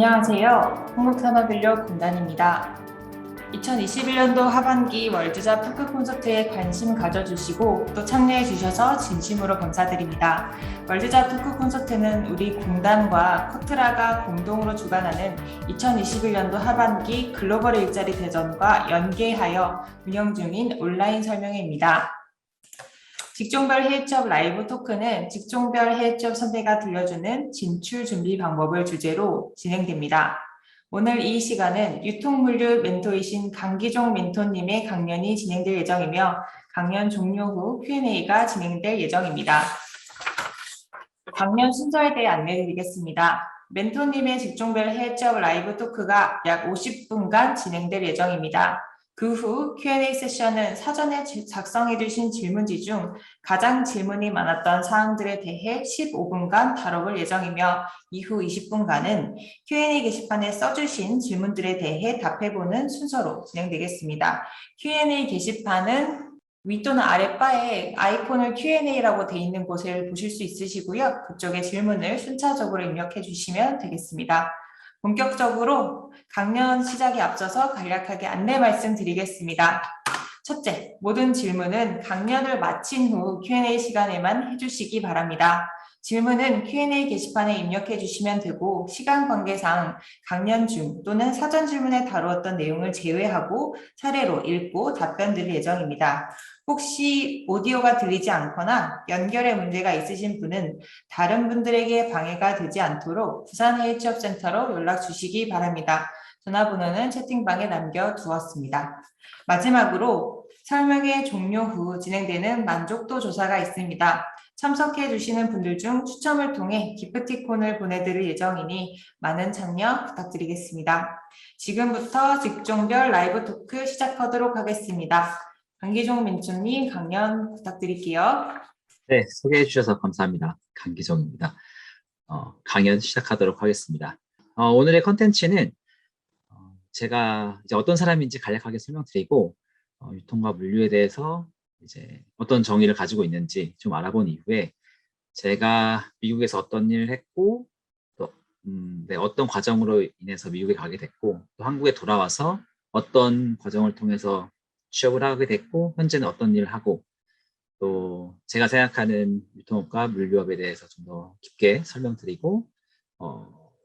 안녕하세요. 한국산업인력공단입니다. 2021년도 하반기 월드잡 토크 콘서트에 관심 가져주시고 또 참여해 주셔서 진심으로 감사드립니다. 월드잡 토크 콘서트는 우리 공단과 커트라가 공동으로 주관하는 2021년도 하반기 글로벌 일자리 대전과 연계하여 운영 중인 온라인 설명회입니다. 직종별 해외 취업 라이브 토크는 직종별 해외 취업 선배가 들려주는 진출 준비 방법을 주제로 진행됩니다. 오늘 이 시간은 유통물류 멘토이신 강기종 멘토님의 강연이 진행될 예정이며 강연 종료 후 Q&A가 진행될 예정입니다. 강연 순서에 대해 안내드리겠습니다. 멘토님의 직종별 해외 취업 라이브 토크가 약 50분간 진행될 예정입니다. 그 후 Q&A 세션은 사전에 작성해 주신 질문지 중 가장 질문이 많았던 사항들에 대해 15분간 다뤄볼 예정이며 이후 20분간은 Q&A 게시판에 써주신 질문들에 대해 답해보는 순서로 진행되겠습니다. Q&A 게시판은 위 또는 아랫바에 아이콘을 Q&A라고 되어 있는 곳을 보실 수 있으시고요. 그쪽에 질문을 순차적으로 입력해 주시면 되겠습니다. 본격적으로 강연 시작에 앞서서 간략하게 안내 말씀드리겠습니다. 첫째, 모든 질문은 강연을 마친 후 Q&A 시간에만 해주시기 바랍니다. 질문은 Q&A 게시판에 입력해 주시면 되고 시간 관계상 강연 중 또는 사전 질문에 다루었던 내용을 제외하고 차례로 읽고 답변 드릴 예정입니다. 혹시 오디오가 들리지 않거나 연결에 문제가 있으신 분은 다른 분들에게 방해가 되지 않도록 부산해외취업센터로 연락 주시기 바랍니다. 전화번호는 채팅방에 남겨두었습니다. 마지막으로 설명회 종료 후 진행되는 만족도 조사가 있습니다. 참석해 주시는 분들 중 추첨을 통해 기프티콘을 보내드릴 예정이니 많은 참여 부탁드리겠습니다. 지금부터 직종별 라이브 토크 시작하도록 하겠습니다. 강기종 멘토님 강연 부탁드릴게요. 네, 소개해 주셔서 감사합니다. 강기정입니다. 강연 시작하도록 하겠습니다. 오늘의 컨텐츠는 제가 이제 어떤 사람인지 간략하게 설명드리고 유통과 물류에 대해서 이제 어떤 정의를 가지고 있는지 좀 알아본 이후에 제가 미국에서 어떤 일을 했고 또 네, 어떤 과정으로 인해서 미국에 가게 됐고 또 한국에 돌아와서 어떤 과정을 통해서 취업을 하게 됐고 현재는 어떤 일을 하고 또 제가 생각하는 유통업과 물류업에 대해서 좀 더 깊게 설명드리고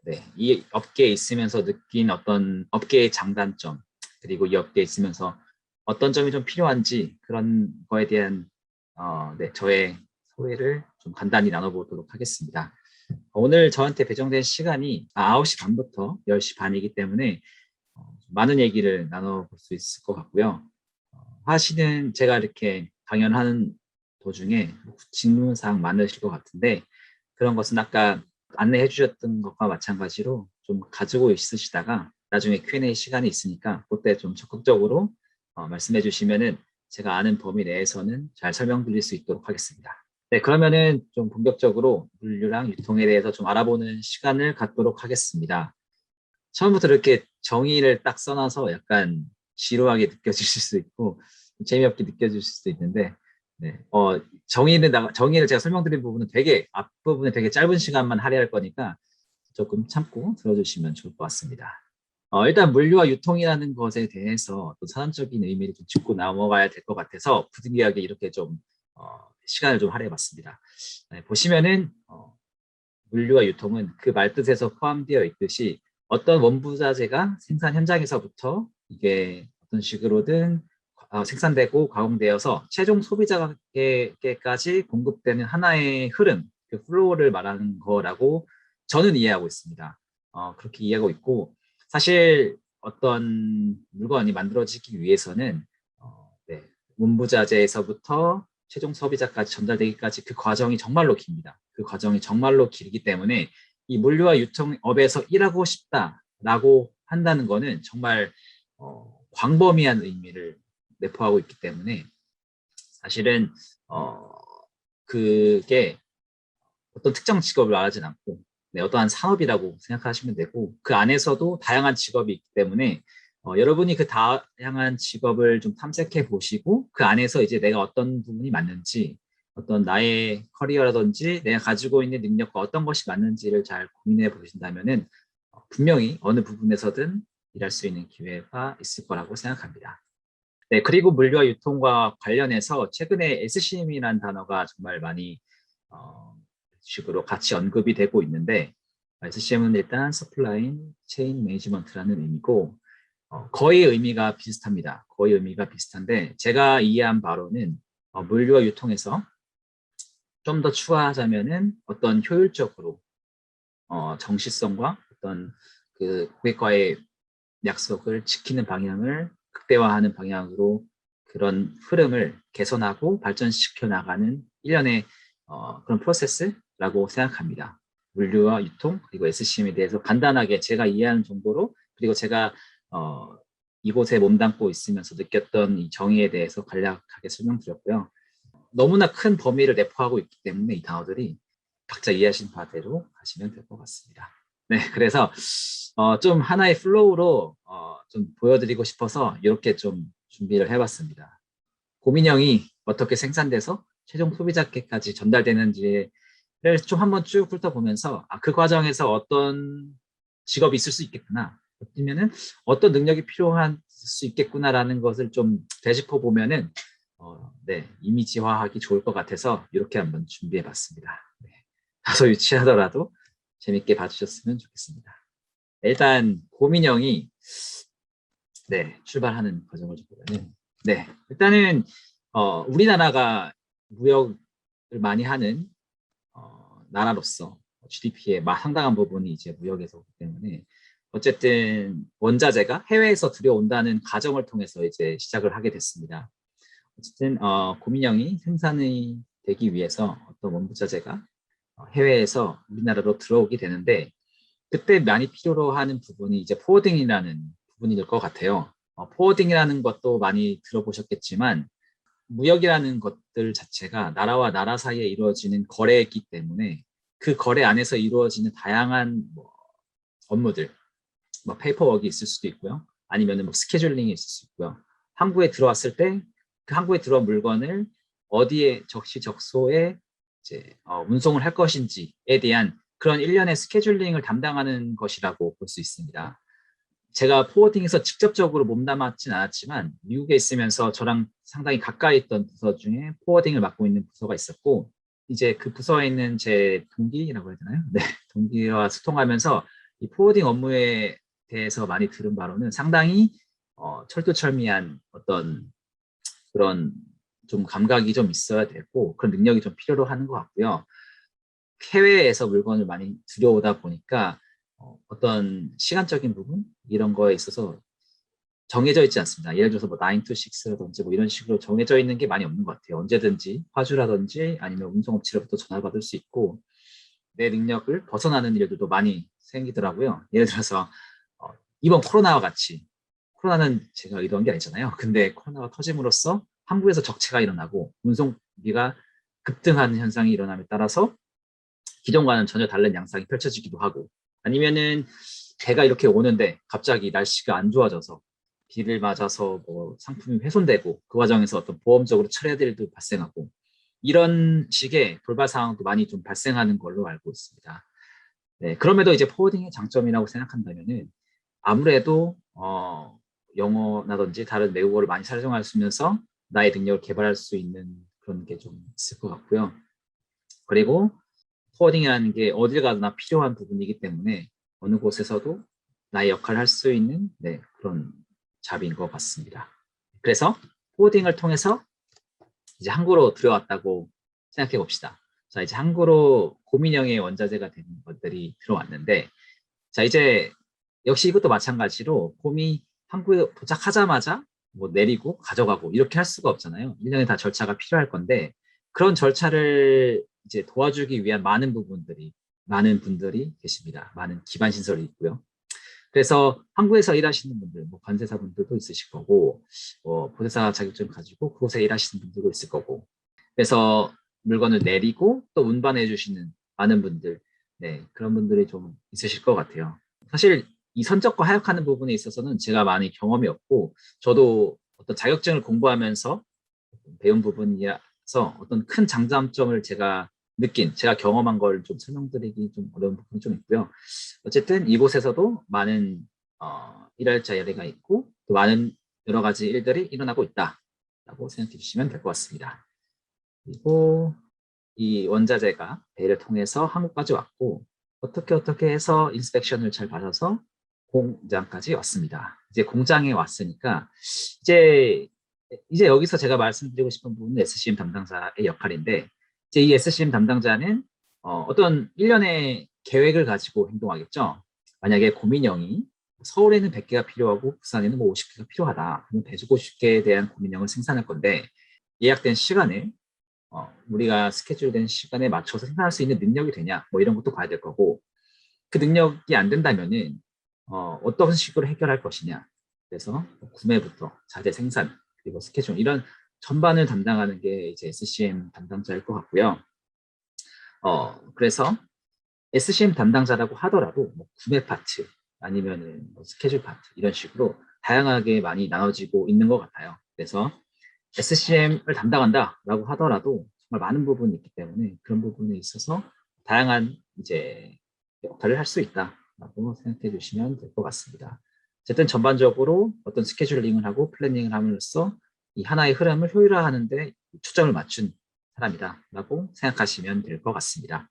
네, 이 업계에 있으면서 느낀 어떤 업계의 장단점 그리고 이 업계에 있으면서 어떤 점이 좀 필요한지 그런 거에 대한 네, 저의 소회를 좀 간단히 나눠보도록 하겠습니다. 오늘 저한테 배정된 시간이 9시 반부터 10시 반이기 때문에 많은 얘기를 나눠볼 수 있을 것 같고요. 하시는 제가 이렇게 강연하는 도중에 질문사항 많으실 것 같은데 그런 것은 아까 안내해 주셨던 것과 마찬가지로 좀 가지고 있으시다가 나중에 Q&A 시간이 있으니까 그때 좀 적극적으로 말씀해 주시면은 제가 아는 범위 내에서는 잘 설명드릴 수 있도록 하겠습니다. 네, 그러면은 좀 본격적으로 물류랑 유통에 대해서 좀 알아보는 시간을 갖도록 하겠습니다. 처음부터 이렇게 정의를 딱 써놔서 약간 지루하게 느껴지실 수 있고 재미없게 느껴질 수도 있는데 네, 정의를 제가 설명드린 부분은 되게 앞부분에 되게 짧은 시간만 할애할 거니까 조금 참고 들어주시면 좋을 것 같습니다. 일단 물류와 유통이라는 것에 대해서 또 사전적인 의미를 좀 짚고 넘어가야 될 것 같아서 부득이하게 이렇게 좀 시간을 좀 할애해봤습니다. 네, 보시면은 물류와 유통은 그 말뜻에서 포함되어 있듯이 어떤 원부자재가 생산 현장에서부터 이게 어떤 식으로든 생산되고 가공되어서 최종 소비자에게까지 공급되는 하나의 흐름, 그 플로우를 말하는 거라고 저는 이해하고 있습니다. 그렇게 이해하고 있고 사실 어떤 물건이 만들어지기 위해서는 네, 원부자재에서부터 최종 소비자까지 전달되기까지 그 과정이 정말로 깁니다. 그 과정이 정말로 길기 때문에 이 물류와 유통업에서 일하고 싶다라고 한다는 거는 정말 광범위한 의미를 내포하고 있기 때문에 사실은 그게 어떤 특정 직업을 말하진 않고 네, 어떠한 산업이라고 생각하시면 되고 그 안에서도 다양한 직업이 있기 때문에 여러분이 그 다양한 직업을 좀 탐색해 보시고 그 안에서 이제 내가 어떤 부분이 맞는지 어떤 나의 커리어라든지 내가 가지고 있는 능력과 어떤 것이 맞는지를 잘 고민해 보신다면은 분명히 어느 부분에서든 일할 수 있는 기회가 있을 거라고 생각합니다. 네, 그리고 물류와 유통과 관련해서 최근에 SCM이라는 단어가 정말 많이 식으로 같이 언급이 되고 있는데 SCM은 일단 서플라인 체인 매니지먼트라는 의미고 거의 의미가 비슷합니다. 거의 의미가 비슷한데 제가 이해한 바로는 물류와 유통에서 좀 더 추가하자면은 어떤 효율적으로 정시성과 어떤 그 고객과의 약속을 지키는 방향을 극대화하는 방향으로 그런 흐름을 개선하고 발전시켜 나가는 일련의 그런 프로세스라고 생각합니다. 물류와 유통 그리고 SCM에 대해서 간단하게 제가 이해하는 정도로 그리고 제가 이곳에 몸담고 있으면서 느꼈던 이 정의에 대해서 간략하게 설명드렸고요. 너무나 큰 범위를 내포하고 있기 때문에 이 단어들이 각자 이해하신 바대로 하시면 될 것 같습니다. 네, 그래서 좀 하나의 플로우로 좀 보여드리고 싶어서 이렇게 좀 준비를 해봤습니다. 고민형이 어떻게 생산돼서 최종 소비자께까지 전달되는지를 좀 한번 쭉 훑어보면서 그 과정에서 어떤 직업이 있을 수 있겠구나. 아니면은 어떤 능력이 필요할 수 있겠구나라는 것을 좀 되짚어 보면은 네, 이미지화하기 좋을 것 같아서 이렇게 한번 준비해봤습니다. 네, 다소 유치하더라도 재밌게 봐주셨으면 좋겠습니다. 일단 고민형이 네, 출발하는 과정을 좀 보면은 네, 일단은 우리나라가 무역을 많이 하는 나라로서 GDP의 상당한 부분이 이제 무역에서 오기 때문에 어쨌든 원자재가 해외에서 들여온다는 과정을 통해서 이제 시작을 하게 됐습니다. 어쨌든 고민형이 생산이 되기 위해서 어떤 원부자재가 해외에서 우리나라로 들어오게 되는데 그때 많이 필요로 하는 부분이 이제 포워딩이라는 부분일 것 같아요. 포워딩이라는 것도 많이 들어보셨겠지만 무역이라는 것들 자체가 나라와 나라 사이에 이루어지는 거래이기 때문에 그 거래 안에서 이루어지는 다양한 업무들, 페이퍼워크가 있을 수도 있고요. 아니면 스케줄링이 있을 수 있고요. 항구에 들어왔을 때 그 항구에 들어온 물건을 어디에 적시적소에 이제 운송을 할 것인지에 대한 그런 일련의 스케줄링을 담당하는 것이라고 볼 수 있습니다. 제가 포워딩에서 직접적으로 몸담았진 않았지만 미국에 있으면서 저랑 상당히 가까이 있던 부서 중에 포워딩을 맡고 있는 부서가 있었고 이제 그 부서에 있는 제 동기라고 해야 되나요? 네, 동기와 소통하면서 이 포워딩 업무에 대해서 많이 들은 바로는 상당히 철두철미한 어떤 그런 좀 감각이 좀 있어야 되고 그런 능력이 좀 필요로 하는 것 같고요. 해외에서 물건을 많이 들여오다 보니까 어떤 시간적인 부분 이런 거에 있어서 정해져 있지 않습니다. 예를 들어서 9 to 6라든지 이런 식으로 정해져 있는 게 많이 없는 것 같아요. 언제든지 화주라든지 아니면 운송업체로부터 전화를 받을 수 있고 내 능력을 벗어나는 일들도 많이 생기더라고요. 예를 들어서 이번 코로나와 같이 코로나는 제가 의도한 게 아니잖아요. 근데 코로나가 터짐으로써 한국에서 적체가 일어나고 운송비가 급등하는 현상이 일어남에 따라서 기존과는 전혀 다른 양상이 펼쳐지기도 하고 아니면은 배가 이렇게 오는데 갑자기 날씨가 안 좋아져서 비를 맞아서 상품이 훼손되고 그 과정에서 어떤 보험적으로 처리해야 될 일도 발생하고 이런 식의 돌발 상황도 많이 좀 발생하는 걸로 알고 있습니다. 네, 그럼에도 이제 포워딩의 장점이라고 생각한다면은 아무래도 영어라든지 다른 외국어를 많이 사용할 수 있면서 나의 능력을 개발할 수 있는 그런 게 좀 있을 것 같고요. 그리고 포워딩이라는 게 어딜 가나 필요한 부분이기 때문에 어느 곳에서도 나의 역할을 할 수 있는 네, 그런 잡인 것 같습니다. 그래서 포워딩을 통해서 이제 항구로 들어왔다고 생각해 봅시다. 자, 이제 항구로 고민형의 원자재가 되는 것들이 들어왔는데 자, 이제 역시 이것도 마찬가지로 곰이 항구에 도착하자마자 내리고 가져가고 이렇게 할 수가 없잖아요. 1년에 다 절차가 필요할 건데 그런 절차를 이제 도와주기 위한 많은 분들이 계십니다. 많은 기반 시설이 있고요. 그래서 항구에서 일하시는 분들, 관세사 분들도 있으실 거고, 보세사 자격증 가지고 그곳에 일하시는 분들도 있을 거고, 그래서 물건을 내리고 또 운반해 주시는 많은 분들, 네, 그런 분들이 좀 있으실 것 같아요. 사실 이 선적과 하역하는 부분에 있어서는 제가 많이 경험이 없고, 저도 어떤 자격증을 공부하면서 배운 부분이라서 어떤 큰 장단점을 제가 느낀, 제가 경험한 걸 좀 설명드리기 좀 어려운 부분이 좀 있고요. 어쨌든 이곳에서도 많은 일할자 열애가 있고 또 많은 여러 가지 일들이 일어나고 있다라고 생각해 주시면 될 것 같습니다. 그리고 이 원자재가 배를 통해서 한국까지 왔고 어떻게 해서 인스펙션을 잘 받아서 공장까지 왔습니다. 이제 공장에 왔으니까 이제 여기서 제가 말씀드리고 싶은 부분은 SCM 담당자의 역할인데 이제 이 SCM 담당자는 어떤 일련의 계획을 가지고 행동하겠죠. 만약에 고민형이 서울에는 100개가 필요하고 부산에는 뭐 50개가 필요하다. 그러면 150개에 대한 고민형을 생산할 건데 예약된 시간을 우리가 스케줄된 시간에 맞춰서 생산할 수 있는 능력이 되냐 뭐 이런 것도 봐야 될 거고 그 능력이 안 된다면은 어떤 식으로 해결할 것이냐. 그래서 구매부터 자재 생산 그리고 스케줄 이런 전반을 담당하는 게 이제 SCM 담당자일 것 같고요. 그래서 SCM 담당자라고 하더라도 뭐 구매 파트 아니면은 뭐 스케줄 파트 이런 식으로 다양하게 많이 나눠지고 있는 것 같아요. 그래서 SCM을 담당한다라고 하더라도 정말 많은 부분이 있기 때문에 그런 부분에 있어서 다양한 이제 역할을 할 수 있다라고 생각해 주시면 될 것 같습니다. 어쨌든 전반적으로 어떤 스케줄링을 하고 플래닝을 함으로써 이 하나의 흐름을 효율화하는 데 초점을 맞춘 사람이다라고 생각하시면 될 것 같습니다.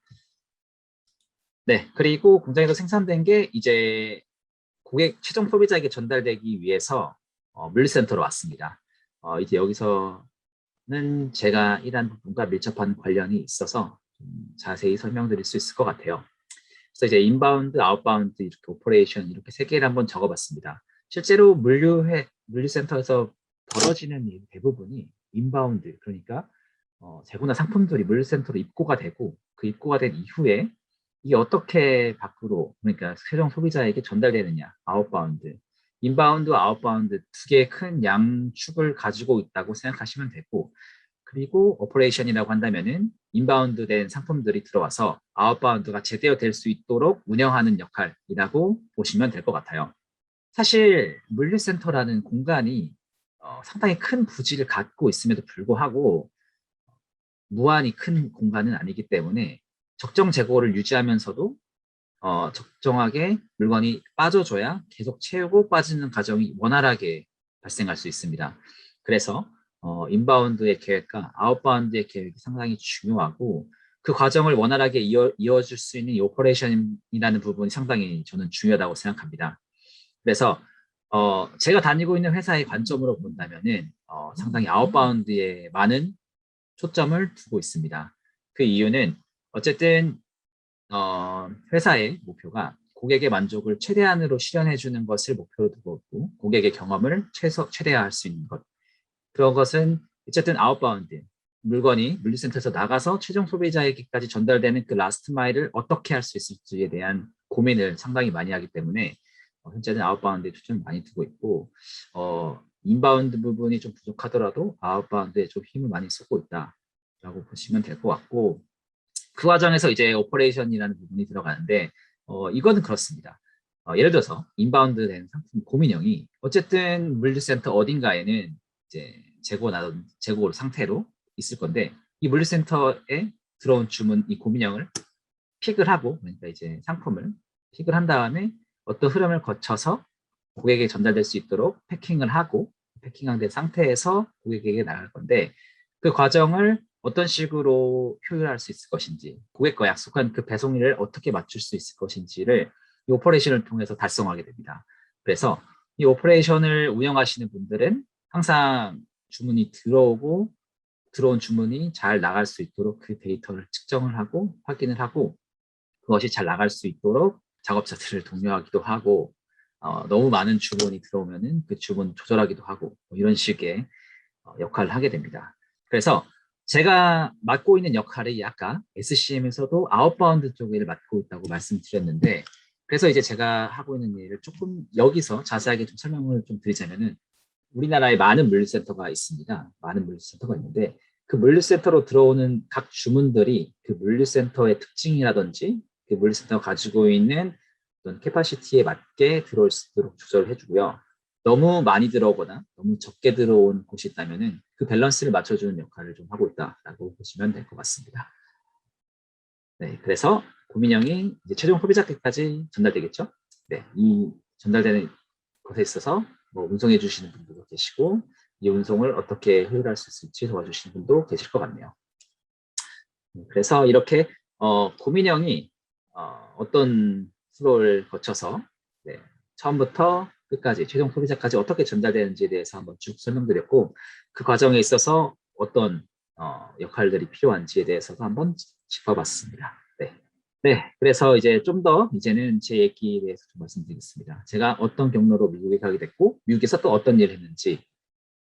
네, 그리고 공장에서 생산된 게 이제 고객 최종 소비자에게 전달되기 위해서 물류센터로 왔습니다. 이제 여기서는 제가 일한 부분과 밀접한 관련이 있어서 좀 자세히 설명드릴 수 있을 것 같아요. 그래서 이제 인바운드, 아웃바운드 이렇게 오퍼레이션 이렇게 세 개를 한번 적어봤습니다. 실제로 물류센터에서 벌어지는 일 대부분이 인바운드, 그러니까 재고나 상품들이 물류센터로 입고가 되고 그 입고가 된 이후에 이게 어떻게 밖으로 그러니까 최종 소비자에게 전달되느냐, 아웃바운드, 인바운드, 아웃바운드 두 개의 큰 양축을 가지고 있다고 생각하시면 되고 그리고 오퍼레이션이라고 한다면은 인바운드 된 상품들이 들어와서 아웃바운드가 제대로 될 수 있도록 운영하는 역할이라고 보시면 될 것 같아요. 사실 물류센터라는 공간이 상당히 큰 부지를 갖고 있음에도 불구하고 무한히 큰 공간은 아니기 때문에 적정 재고를 유지하면서도 적정하게 물건이 빠져줘야 계속 채우고 빠지는 과정이 원활하게 발생할 수 있습니다. 그래서 인바운드의 계획과 아웃바운드의 계획이 상당히 중요하고 그 과정을 원활하게 이어줄 수 있는 이 오퍼레이션이라는 부분이 상당히 저는 중요하다고 생각합니다. 그래서 제가 다니고 있는 회사의 관점으로 본다면은 상당히 아웃바운드에 많은 초점을 두고 있습니다. 그 이유는 어쨌든 회사의 목표가 고객의 만족을 최대한으로 실현해 주는 것을 목표로 두고 있고 고객의 경험을 최대화할 수 있는 것. 그런 것은 어쨌든 아웃바운드 물건이 물류센터에서 나가서 최종 소비자에게까지 전달되는 그 라스트 마일을 어떻게 할 수 있을지에 대한 고민을 상당히 많이 하기 때문에 현재는 아웃바운드에 초점을 많이 두고 있고 인바운드 부분이 좀 부족하더라도 아웃바운드에 좀 힘을 많이 쓰고 있다라고 보시면 될 것 같고 그 과정에서 이제 오퍼레이션이라는 부분이 들어가는데 이거는 그렇습니다. 예를 들어서 인바운드 된 상품 고민형이 어쨌든 물류센터 어딘가에는 이제 재고 상태로 있을 건데 이 물류센터에 들어온 주문 이 고민형을 픽을 하고 그러니까 이제 상품을 픽을 한 다음에 어떤 흐름을 거쳐서 고객에게 전달될 수 있도록 패킹을 하고 패킹한 상태에서 고객에게 나갈 건데 그 과정을 어떤 식으로 효율화할 수 있을 것인지 고객과 약속한 그 배송일을 어떻게 맞출 수 있을 것인지를 이 오퍼레이션을 통해서 달성하게 됩니다. 그래서 이 오퍼레이션을 운영하시는 분들은 항상 주문이 들어온 주문이 잘 나갈 수 있도록 그 데이터를 측정을 하고 확인을 하고 그것이 잘 나갈 수 있도록 작업자들을 독려하기도 하고 너무 많은 주문이 들어오면은 그 주문 조절하기도 하고 뭐 이런 식의 역할을 하게 됩니다. 그래서 제가 맡고 있는 역할이 아까 SCM에서도 아웃바운드 쪽 일을 맡고 있다고 말씀드렸는데 그래서 이제 제가 하고 있는 일을 조금 여기서 자세하게 좀 설명을 좀 드리자면은 우리나라에 많은 물류센터가 있습니다. 많은 물류센터가 있는데 그 물류센터로 들어오는 각 주문들이 그 물류센터의 특징이라든지 그 물류센터가 가지고 있는 어떤 캐파시티에 맞게 들어올 수 있도록 조절을 해주고요. 너무 많이 들어오거나 너무 적게 들어온 곳이 있다면은 그 밸런스를 맞춰주는 역할을 좀 하고 있다라고 보시면 될 것 같습니다. 네, 그래서 고민형이 이제 최종 소비자께까지 전달되겠죠. 네, 이 전달되는 것에 있어서 뭐 운송해 주시는 분들도 계시고 이 운송을 어떻게 효율할 수 있을지 도와주시는 분도 계실 것 같네요. 그래서 이렇게 고민형이 어떤 플로우를 거쳐서 네, 처음부터 끝까지 최종 소비자까지 어떻게 전달되는지에 대해서 한번 쭉 설명드렸고 그 과정에 있어서 어떤 역할들이 필요한지에 대해서도 한번 짚어봤습니다. 네. 네, 그래서 이제 좀 더 이제는 제 얘기에 대해서 좀 말씀드리겠습니다. 제가 어떤 경로로 미국에 가게 됐고 미국에서 또 어떤 일을 했는지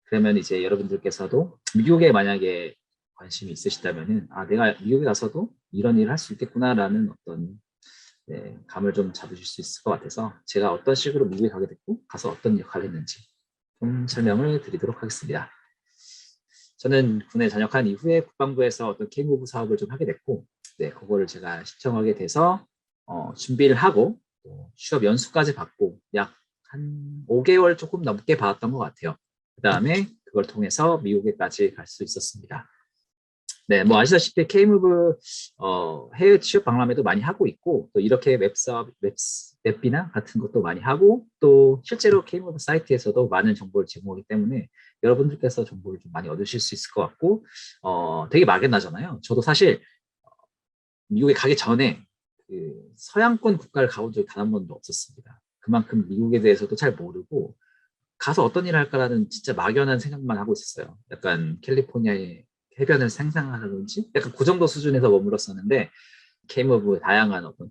그러면 이제 여러분들께서도 미국에 만약에 관심이 있으시다면은 아 내가 미국에 가서도 이런 일을 할 수 있겠구나라는 어떤 네, 감을 좀 잡으실 수 있을 것 같아서 제가 어떤 식으로 미국에 가게 됐고 가서 어떤 역할을 했는지 좀 설명을 드리도록 하겠습니다. 저는 군에 전역한 이후에 국방부에서 어떤 K무브 사업을 좀 하게 됐고 네, 그거를 제가 신청하게 돼서 준비를 하고 취업 연수까지 받고 약 한 5개월 조금 넘게 받았던 것 같아요. 그 다음에 그걸 통해서 미국에까지 갈 수 있었습니다. 네, 뭐 아시다시피 K무브 해외 취업 박람회도 많이 하고 있고 또 이렇게 웹비나 같은 것도 많이 하고 또 실제로 K무브 사이트에서도 많은 정보를 제공하기 때문에 여러분들께서 정보를 좀 많이 얻으실 수 있을 것 같고 되게 막연하잖아요. 저도 사실 미국에 가기 전에 그 서양권 국가를 가본 적이 단 한 번도 없었습니다. 그만큼 미국에 대해서도 잘 모르고 가서 어떤 일을 할까라는 진짜 막연한 생각만 하고 있었어요. 약간 캘리포니아의 해변을 상상하든지 약간 그 정도 수준에서 머물렀었는데 K무브 다양한 어떤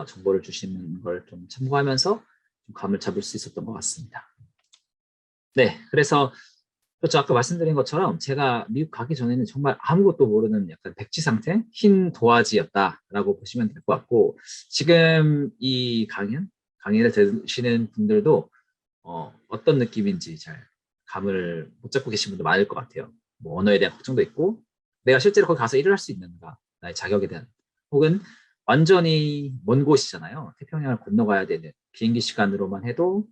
정보를 주시는 걸 좀 참고하면서 좀 감을 잡을 수 있었던 것 같습니다. 네, 그래서 그렇죠. 아까 말씀드린 것처럼 제가 미국 가기 전에는 정말 아무것도 모르는 약간 백지 상태, 흰 도화지였다라고 보시면 될 것 같고 지금 이 강의를 들으시는 분들도 어떤 느낌인지 잘 감을 못 잡고 계신 분도 많을 것 같아요. 뭐 언어에 대한 걱정도 있고 내가 실제로 거기 가서 일을 할 수 있는가, 나의 자격에 대한 혹은 완전히 먼 곳이잖아요. 태평양을 건너가야 되는 비행기 시간으로만 해도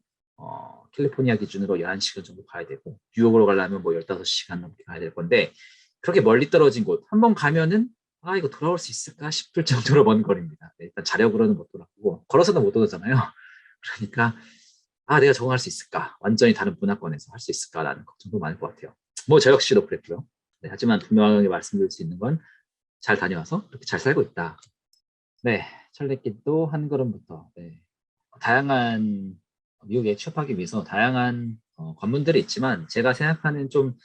캘리포니아 기준으로 11시간 정도 가야 되고 뉴욕으로 가려면 뭐 15시간 넘게 가야 될 건데 그렇게 멀리 떨어진 곳 한 번 가면은 아 이거 돌아올 수 있을까 싶을 정도로 먼 거리입니다. 네, 일단 자력으로는 못 돌아가고 걸어서는 못 오잖아요. 그러니까 아 내가 적응할 수 있을까? 완전히 다른 문화권에서 할 수 있을까라는 걱정도 많을 것 같아요. 뭐 저 역시도 그랬고요. 네, 하지만 분명하게 말씀드릴 수 있는 건 잘 다녀와서 그렇게 잘 살고 있다. 네, 철새길도 한 걸음부터 네, 다양한 미국에 취업하기 위해서 다양한 관문들이 있지만 제가 생각하는 좀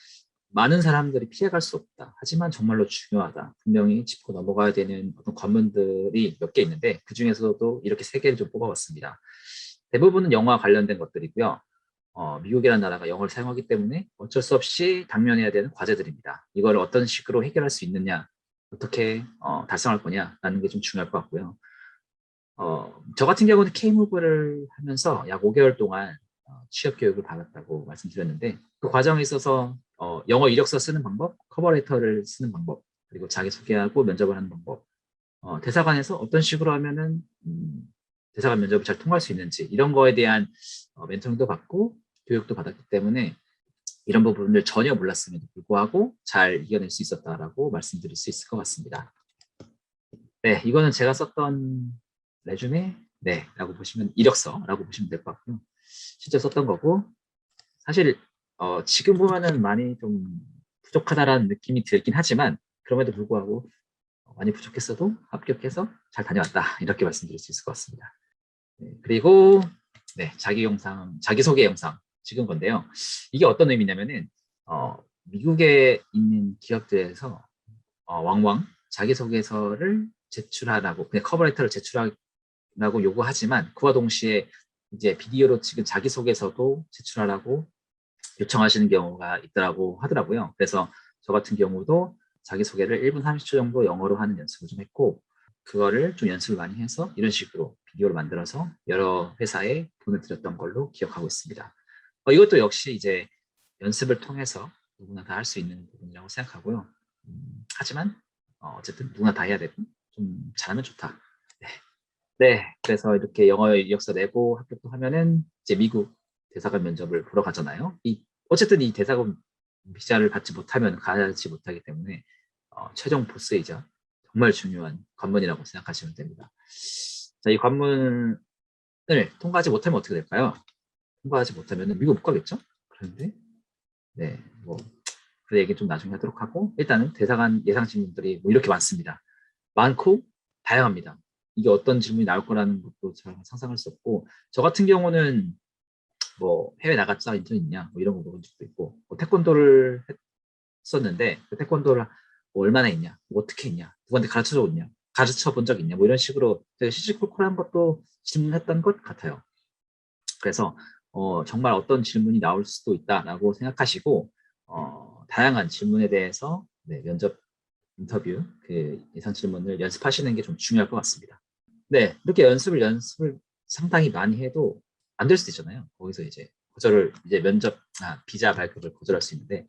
많은 사람들이 피해갈 수 없다. 하지만 정말로 중요하다. 분명히 짚고 넘어가야 되는 어떤 관문들이 몇 개 있는데 그 중에서도 이렇게 세 개를 좀 뽑아봤습니다. 대부분은 영어와 관련된 것들이고요. 미국이라는 나라가 영어를 사용하기 때문에 어쩔 수 없이 당면해야 되는 과제들입니다. 이걸 어떤 식으로 해결할 수 있느냐, 어떻게 달성할 거냐라는 게 좀 중요할 것 같고요. 저 같은 경우는 K무브를 하면서 약 5개월 동안 취업 교육을 받았다고 말씀드렸는데 그 과정에 있어서 영어 이력서 쓰는 방법, 커버레터를 쓰는 방법, 그리고 자기소개하고 면접을 하는 방법, 대사관에서 어떤 식으로 하면은 대사관 면접을 잘 통할 수 있는지 이런 거에 대한 멘토링도 받고 교육도 받았기 때문에 이런 부분을 전혀 몰랐음에도 불구하고 잘 이겨낼 수 있었다라고 말씀드릴 수 있을 것 같습니다. 네, 이거는 제가 썼던 레주메, 네, 라고 보시면 이력서라고 보시면 될 것 같고요. 실제 썼던 거고 사실 지금 보면은 많이 좀 부족하다라는 느낌이 들긴 하지만 그럼에도 불구하고 많이 부족했어도 합격해서 잘 다녀왔다 이렇게 말씀드릴 수 있을 것 같습니다. 네, 그리고 네, 자기소개 영상 찍은 건데요. 이게 어떤 의미냐면은 미국에 있는 기업들에서 왕왕 자기소개서를 제출하라고 그냥 커버레터를 제출하라고 요구하지만 그와 동시에 이제 비디오로 찍은 자기소개서도 제출하라고 요청하시는 경우가 있더라고 하더라고요. 그래서 저 같은 경우도 자기소개를 1분 30초 정도 영어로 하는 연습을 좀 했고 그거를 좀 연습을 많이 해서 이런 식으로 비디오를 만들어서 여러 회사에 보내드렸던 걸로 기억하고 있습니다. 이것도 역시 이제 연습을 통해서 누구나 다 할 수 있는 부분이라고 생각하고요. 하지만 어쨌든 누구나 다 해야 되고 좀 잘하면 좋다. 네. 네, 그래서 이렇게 영어 이력서 내고 합격도 하면은 이제 미국 대사관 면접을 보러 가잖아요. 어쨌든 이 대사관 비자를 받지 못하면 가지 못하기 때문에 최종 보스이자 정말 중요한 관문이라고 생각하시면 됩니다. 자, 이 관문을 통과하지 못하면 어떻게 될까요? 통과하지 못하면 미국 못 가겠죠? 그런데 네, 뭐 그 얘기 좀 나중에 하도록 하고 일단은 대사관 예상 질문들이 뭐 이렇게 많습니다. 많고 다양합니다. 이게 어떤 질문이 나올 거라는 것도 잘 상상할 수 없고 저 같은 경우는 뭐 해외 나갔자 인턴 있냐 뭐 이런 거 물어본 적도 있고 뭐 태권도를 했었는데 그 태권도를 뭐 얼마나 했냐 뭐 어떻게 했냐 누구한테 가르쳐 줬냐 가르쳐 본 적 있냐 뭐 이런 식으로 되게 시시콜콜한 것도 질문했던 것 같아요. 그래서 정말 어떤 질문이 나올 수도 있다라고 생각하시고 다양한 질문에 대해서 네, 면접 인터뷰 그 예상 질문을 연습하시는 게 좀 중요할 것 같습니다. 네, 이렇게 연습을 상당히 많이 해도 안 될 수도 있잖아요. 거기서 이제 거절을 이제 비자 발급을 거절할 수 있는데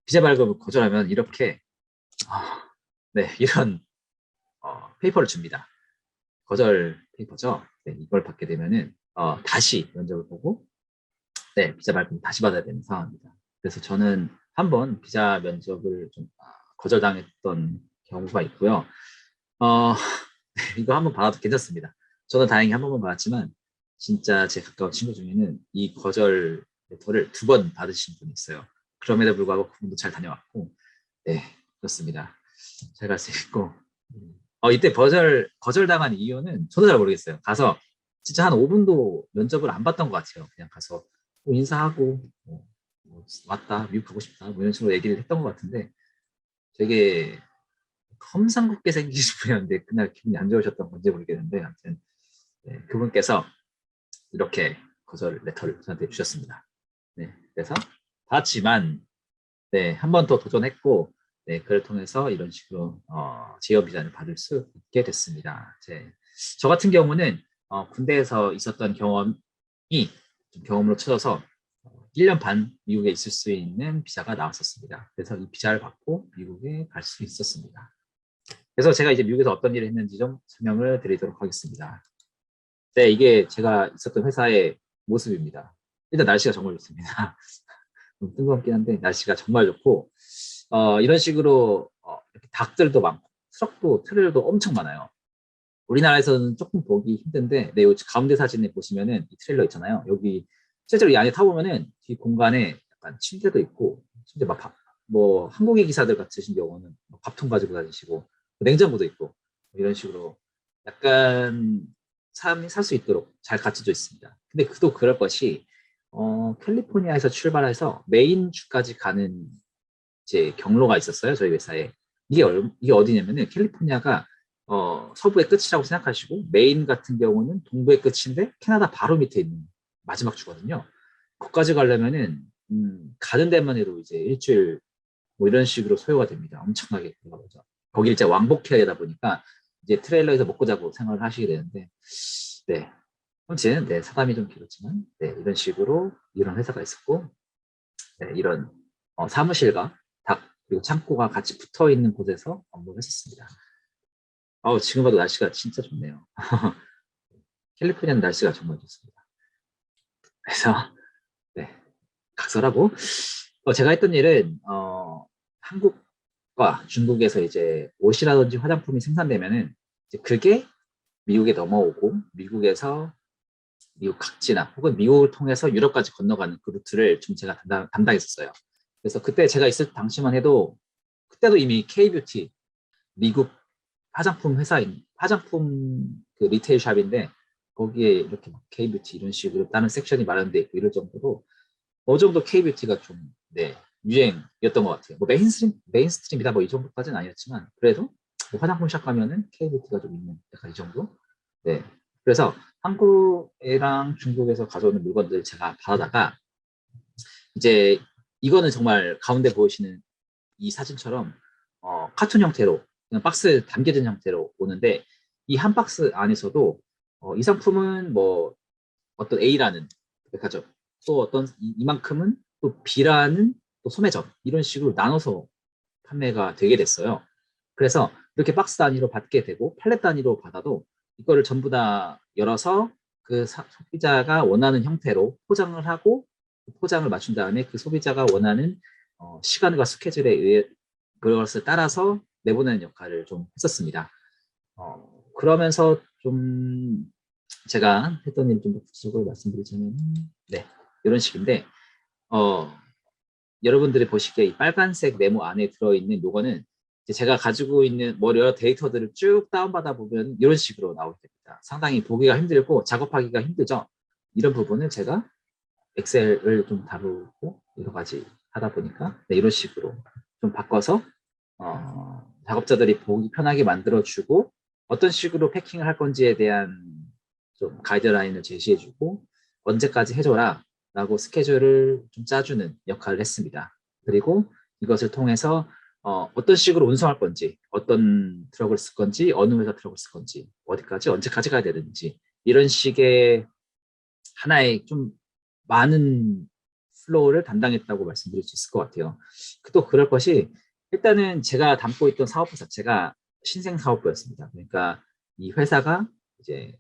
비자 발급을 거절하면 이렇게 네, 이런 페이퍼를 줍니다. 거절 페이퍼죠. 네, 이걸 받게 되면은 다시 면접을 보고 네, 비자 발급을 다시 받아야 되는 상황입니다. 그래서 저는 한번 비자 면접을 좀 거절당했던 경우가 있고요. 어, 이거 한번 받아도 괜찮습니다. 저는 다행히 한 번만 받았지만 진짜 제 가까운 친구 중에는 이 거절 레터를 2번 받으신 분이 있어요. 그럼에도 불구하고 그분도 잘 다녀왔고 네, 그렇습니다. 잘 갈 수 있고 이때 거절당한 이유는 저도 잘 모르겠어요. 가서 진짜 한 5분도 면접을 안 봤던 것 같아요. 그냥 가서 뭐 인사하고 뭐 왔다 미국 가고 싶다 뭐 이런 식으로 얘기를 했던 것 같은데 되게 험상궂게 생기신 분이었는데 그날 기분이 안 좋으셨던 건지 모르겠는데 아무튼 네, 그분께서 이렇게 거절 레터를 저한테 주셨습니다. 네, 그래서 받았지만 네, 한 번 더 도전했고 네, 그를 통해서 이런 식으로 지원 비자를 받을 수 있게 됐습니다. 저 같은 경우는 군대에서 있었던 경험이 좀 경험으로 쳐져서 1년 반 미국에 있을 수 있는 비자가 나왔었습니다. 그래서 이 비자를 받고 미국에 갈 수 있었습니다. 그래서 제가 이제 미국에서 어떤 일을 했는지 좀 설명을 드리도록 하겠습니다. 네, 이게 제가 있었던 회사의 모습입니다. 일단 날씨가 정말 좋습니다. 좀 뜬금없긴 한데 날씨가 정말 좋고 이런 식으로 이렇게 닭들도 많고 트레일도 엄청 많아요. 우리나라에서는 조금 보기 힘든데 네, 요 가운데 사진에 보시면은 이 트레일러 있잖아요. 여기 실제로 이 안에 타보면은 뒤 공간에 약간 침대도 있고 심지어 뭐 항공기 기사들 같으신 경우는 밥통 가지고 다니시고 냉장고도 있고 이런 식으로 약간 사람이 살 수 있도록 잘 갖춰져 있습니다. 근데 또 그럴 것이 캘리포니아에서 출발해서 메인주까지 가는 이제 경로가 있었어요. 저희 회사에. 이게 어디냐면은 캘리포니아가 서부의 끝이라고 생각하시고 메인 같은 경우는 동부의 끝인데 캐나다 바로 밑에 있는 마지막 주거든요. 거기까지 가려면은 가는 데만 해도 이제 일주일 뭐 이런 식으로 소요가 됩니다. 엄청나게 걸어가죠. 거기 이제 왕복해야 되다 보니까 이제 트레일러에서 먹고 자고 생활을 하시게 되는데 네. 아무튼 네, 사담이 좀 길었지만 네, 이런 식으로 이런 회사가 있었고 네, 이런 사무실과 닭 그리고 창고가 같이 붙어 있는 곳에서 업무를 했었습니다. 지금 봐도 날씨가 진짜 좋네요. 캘리포니아는 날씨가 정말 좋습니다. 그래서 네, 각설하고 제가 했던 일은 한국과 중국에서 이제 옷이라든지 화장품이 생산되면은 이제 그게 미국에 넘어오고 미국에서 미국 각지나 혹은 미국을 통해서 유럽까지 건너가는 그 루트를 좀 제가 담당했었어요. 그래서 그때 제가 있을 당시만 해도 그때도 이미 K뷰티 미국 화장품 그 리테일 샵인데 거기에 이렇게 K뷰티 이런 식으로 다른 섹션이 마련돼 있고 이럴 정도로 어느 정도 K뷰티가 좀 네, 유행이었던 것 같아요. 뭐 메인스트림이다 뭐 이 정도까지는 아니었지만 그래도 뭐 화장품 샵 가면은 K뷰티가 좀 있는 약간 이 정도. 네. 그래서 한국이랑 중국에서 가져오는 물건들 제가 받아다가 이제 이거는 정말 가운데 보이시는 이 사진처럼 카툰 형태로 그냥 박스에 담겨진 형태로 오는데 이 한 박스 안에서도 이 상품은 뭐 어떤 A라는 백화점 또 어떤 이만큼은 또 B라는 또 소매점 이런 식으로 나눠서 판매가 되게 됐어요. 그래서 이렇게 박스 단위로 받게 되고 팔렛 단위로 받아도 이거를 전부 다 열어서 그 소비자가 원하는 형태로 포장을 하고 포장을 맞춘 다음에 그 소비자가 원하는 시간과 스케줄에 의해 그것을 따라서 내보내는 역할을 좀 했었습니다. 그러면서 좀 제가 했던 일 좀 더 구체적으로 말씀드리자면, 네, 이런 식인데, 여러분들이 보시기에 이 빨간색 네모 안에 들어있는 요거는 이제 제가 가지고 있는 뭐 여러 데이터들을 쭉 다운받아 보면 이런 식으로 나오게 됩니다. 상당히 보기가 힘들고 작업하기가 힘들죠. 이런 부분을 제가 엑셀을 좀 다루고 여러 가지 하다 보니까 네, 이런 식으로 좀 바꿔서 작업자들이 보기 편하게 만들어주고 어떤 식으로 패킹을 할 건지에 대한 좀 가이드라인을 제시해주고 언제까지 해줘라 라고 스케줄을 좀 짜주는 역할을 했습니다. 그리고 이것을 통해서 어떤 식으로 운송할 건지, 어떤 트럭을 쓸 건지, 어느 회사 트럭을 쓸 건지, 어디까지, 언제까지 가야 되는지 이런 식의 하나의 좀 많은 플로우를 담당했다고 말씀드릴 수 있을 것 같아요. 또 그럴 것이 일단은 제가 담고 있던 사업부 자체가 신생 사업부였습니다. 그러니까 이 회사가 이제